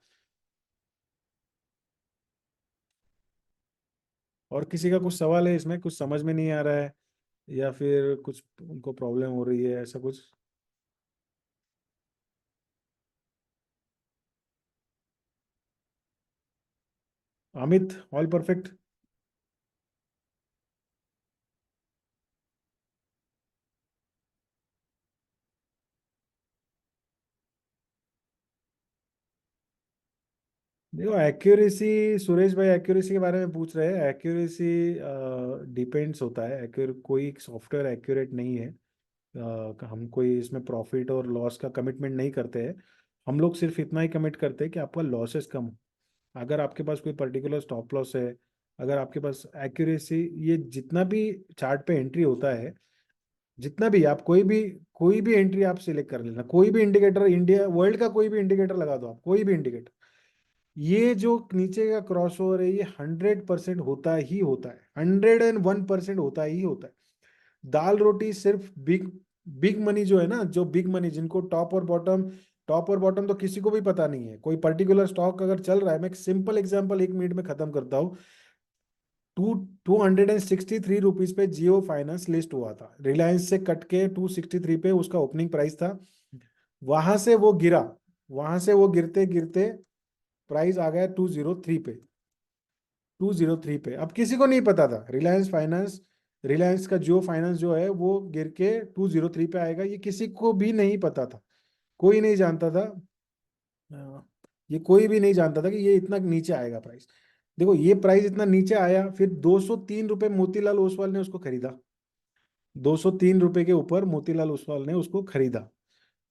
और किसी का कुछ सवाल है इसमें, कुछ समझ में नहीं आ रहा है या फिर कुछ उनको प्रॉब्लम हो रही है, ऐसा कुछ? Amit, all perfect. देखो एक्यूरेसी, सुरेश भाई एक्यूरेसी के बारे में पूछ रहे हैं। एक्यूरेसी डिपेंड्स होता है। एक्यूर कोई सॉफ्टवेयर एक्यूरेट नहीं है। हम कोई इसमें प्रॉफिट और लॉस का कमिटमेंट नहीं करते हैं। हम लोग सिर्फ इतना ही कमिट करते हैं कि आपका लॉसेस कम हो। अगर आपके पास कोई पर्टिकुलर स्टॉप लॉस है, अगर आपके पास एक्यूरेसी, ये जितना भी चार्ट पे एंट्री होता है, जितना भी आप कोई भी एंट्री आप सिलेक्ट कर लेना, कोई भी इंडिकेटर, इंडिया वर्ल्ड का कोई भी इंडिकेटर लगा दो आप, कोई भी इंडिकेटर, ये जो नीचे का क्रॉस ओवर है ये 100% होता ही होता है। 101% होता ही होता है। दाल रोटी सिर्फ बिग बिग मनी जो है ना, जो बिग मनी जिनको टॉप और बॉटम तो किसी को भी पता नहीं है। कोई पर्टिकुलर स्टॉक अगर चल रहा है, मैं एक सिंपल एग्जांपल 1 मिनट में खत्म करता हूँ। 263 रुपीज पे जियो फाइनेंस लिस्ट हुआ था, रिलायंस से कट के 263 पे उसका ओपनिंग प्राइस था। वहां से वो गिरा, वहां से वो गिरते गिरते प्राइस आ गया 203 पे। 203 पे अब किसी को नहीं पता था रिलायंस का जियो फाइनेंस जो है वो गिर के 203 पे आएगा, ये किसी को भी नहीं पता था। कोई नहीं जानता था। अ, ये कोई भी नहीं जानता था कि ये इतना नीचे आएगा प्राइस। देखो ये प्राइस इतना नीचे आया, फिर 203 रुपए मोतीलाल ओसवाल ने उसको खरीदा। 203 रुपए के ऊपर मोतीलाल ओसवाल ने उसको खरीदा।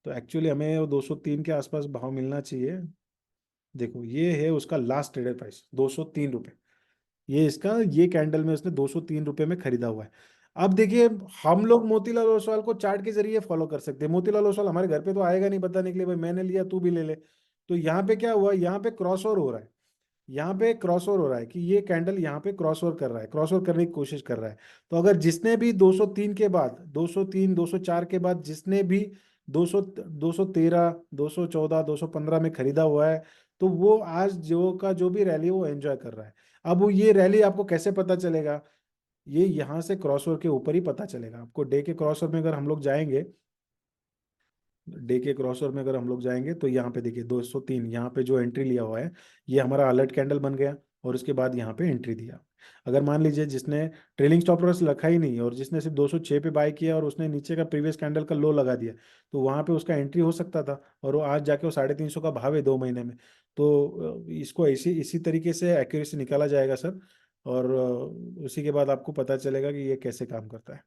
तो एक्चुअली हमें वो 203 के आसपास भाव मिलना चाहिए। देखो ये है उसका लास्ट ट्रेडर प्राइस, 203 रुपए। ये कैंडल में उसने 203 रुपए में खरीदा हुआ है। अब देखिए, हम लोग मोतीलाल ओसवाल को चार्ट के जरिए फॉलो कर सकते हैं। मोतीलाल ओसवाल हमारे घर पे तो आएगा नहीं बताने के लिए भाई मैंने लिया तू भी ले ले। तो यहाँ पे क्या हुआ, यहाँ पे क्रॉस ओवर हो रहा है। यहाँ पे क्रॉस ओवर हो रहा है कि ये कैंडल यहाँ पे क्रॉस ओवर कर रहा है, क्रॉस ओवर करने की कोशिश कर रहा है। तो अगर जिसने भी 203 के बाद, 203 204 के बाद जिसने भी 200 213 214 215 में खरीदा हुआ है, तो वो आज जो का जो भी रैली वो एंजॉय कर रहा है। अब वो ये रैली आपको कैसे पता चलेगा? ये यहाँ से क्रॉस ओवर के ऊपर ही पता चलेगा आपको। डे के क्रॉस ओवर में अगर हम लोग जाएंगे, डे के क्रॉसओवर में अगर हम लोग जाएंगे तो यहाँ पे देखिए 203, यहाँ पे जो एंट्री लिया हुआ है ये हमारा अलर्ट कैंडल बन गया। और उसके बाद यहाँ पे एंट्री दिया। अगर मान लीजिए जिसने ट्रेलिंग स्टॉप लॉस रखा ही नहीं और जिसने सिर्फ 206 पे बाय किया और उसने नीचे का प्रीवियस कैंडल का लो लगा दिया, तो वहाँ पे उसका एंट्री हो सकता था। और वो आज जाके वो 350 का भाव है 2 महीने में। तो इसको इसी तरीके से एक्यूरेसी निकाला जाएगा सर। और उसी के बाद आपको पता चलेगा कि ये कैसे काम करता है।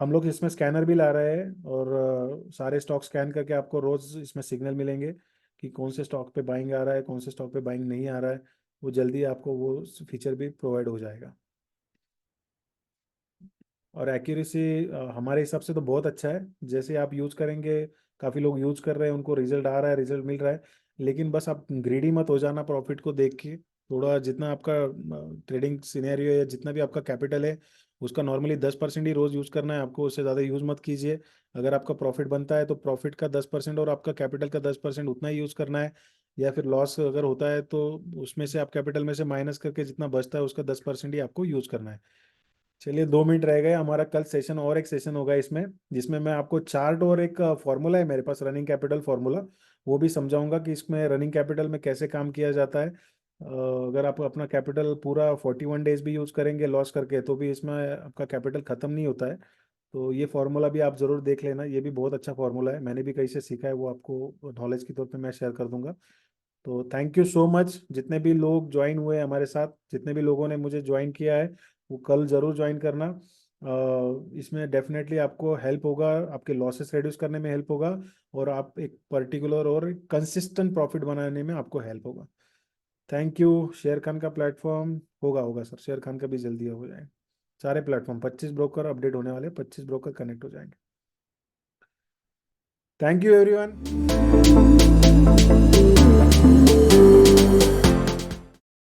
हम लोग इसमें स्कैनर भी ला रहे हैं और सारे स्टॉक स्कैन करके आपको रोज इसमें सिग्नल मिलेंगे कि कौन से स्टॉक पे बाइंग आ रहा है, कौन से स्टॉक पे बाइंग नहीं आ रहा है। वो जल्दी आपको वो फीचर भी प्रोवाइड हो जाएगा। और एक्यूरेसी हमारे हिसाब से तो बहुत अच्छा है, जैसे आप यूज़ करेंगे, काफ़ी लोग यूज़ कर रहे हैं, उनको रिजल्ट आ रहा है, रिजल्ट मिल रहा है। लेकिन बस आप ग्रीडी मत हो जाना प्रॉफिट को देख के। थोड़ा जितना आपका ट्रेडिंग सिनेरियो या जितना भी आपका कैपिटल है, उसका नॉर्मली 10% ही रोज़ यूज़ करना है आपको, उससे ज़्यादा यूज़ मत कीजिए। अगर आपका प्रॉफिट बनता है तो प्रॉफिट का 10% और आपका कैपिटल का 10% उतना ही यूज़ करना है। या फिर लॉस अगर होता है तो उसमें से आप कैपिटल में से माइनस करके जितना बचता है उसका 10% ही आपको यूज़ करना है। चलिए 2 मिनट रह गए हमारा, कल सेशन और एक सेशन होगा इसमें, जिसमें मैं आपको चार्ट और एक फॉर्मूला है मेरे पास, रनिंग कैपिटल फॉर्मूला, वो भी समझाऊंगा कि इसमें रनिंग कैपिटल में कैसे काम किया जाता है। अगर आप अपना कैपिटल पूरा 41 डेज भी यूज़ करेंगे लॉस करके तो भी इसमें आपका कैपिटल ख़त्म नहीं होता है। तो ये फार्मूला भी आप ज़रूर देख लेना, ये भी बहुत अच्छा फार्मूला है, मैंने भी कहीं से सीखा है, वो आपको नॉलेज के तौर पे मैं शेयर कर दूंगा। तो थैंक यू सो मच, जितने भी लोग ज्वाइन हुए हमारे साथ, जितने भी लोगों ने मुझे ज्वाइन किया है, वो कल ज़रूर ज्वाइन करना। इसमें डेफिनेटली आपको हेल्प होगा, आपके लॉसेस रिड्यूस करने में हेल्प होगा, और आप एक पर्टिकुलर और कंसिस्टेंट प्रॉफिट बनाने में आपको हेल्प होगा। Thank you. शेयर खान का प्लेटफॉर्म होगा होगा सर, शेयर खान का भी जल्दी हो जाए। सारे प्लेटफॉर्म 25 ब्रोकर अपडेट होने वाले, 25 ब्रोकर कनेक्ट हो जाएंगे। Thank you everyone.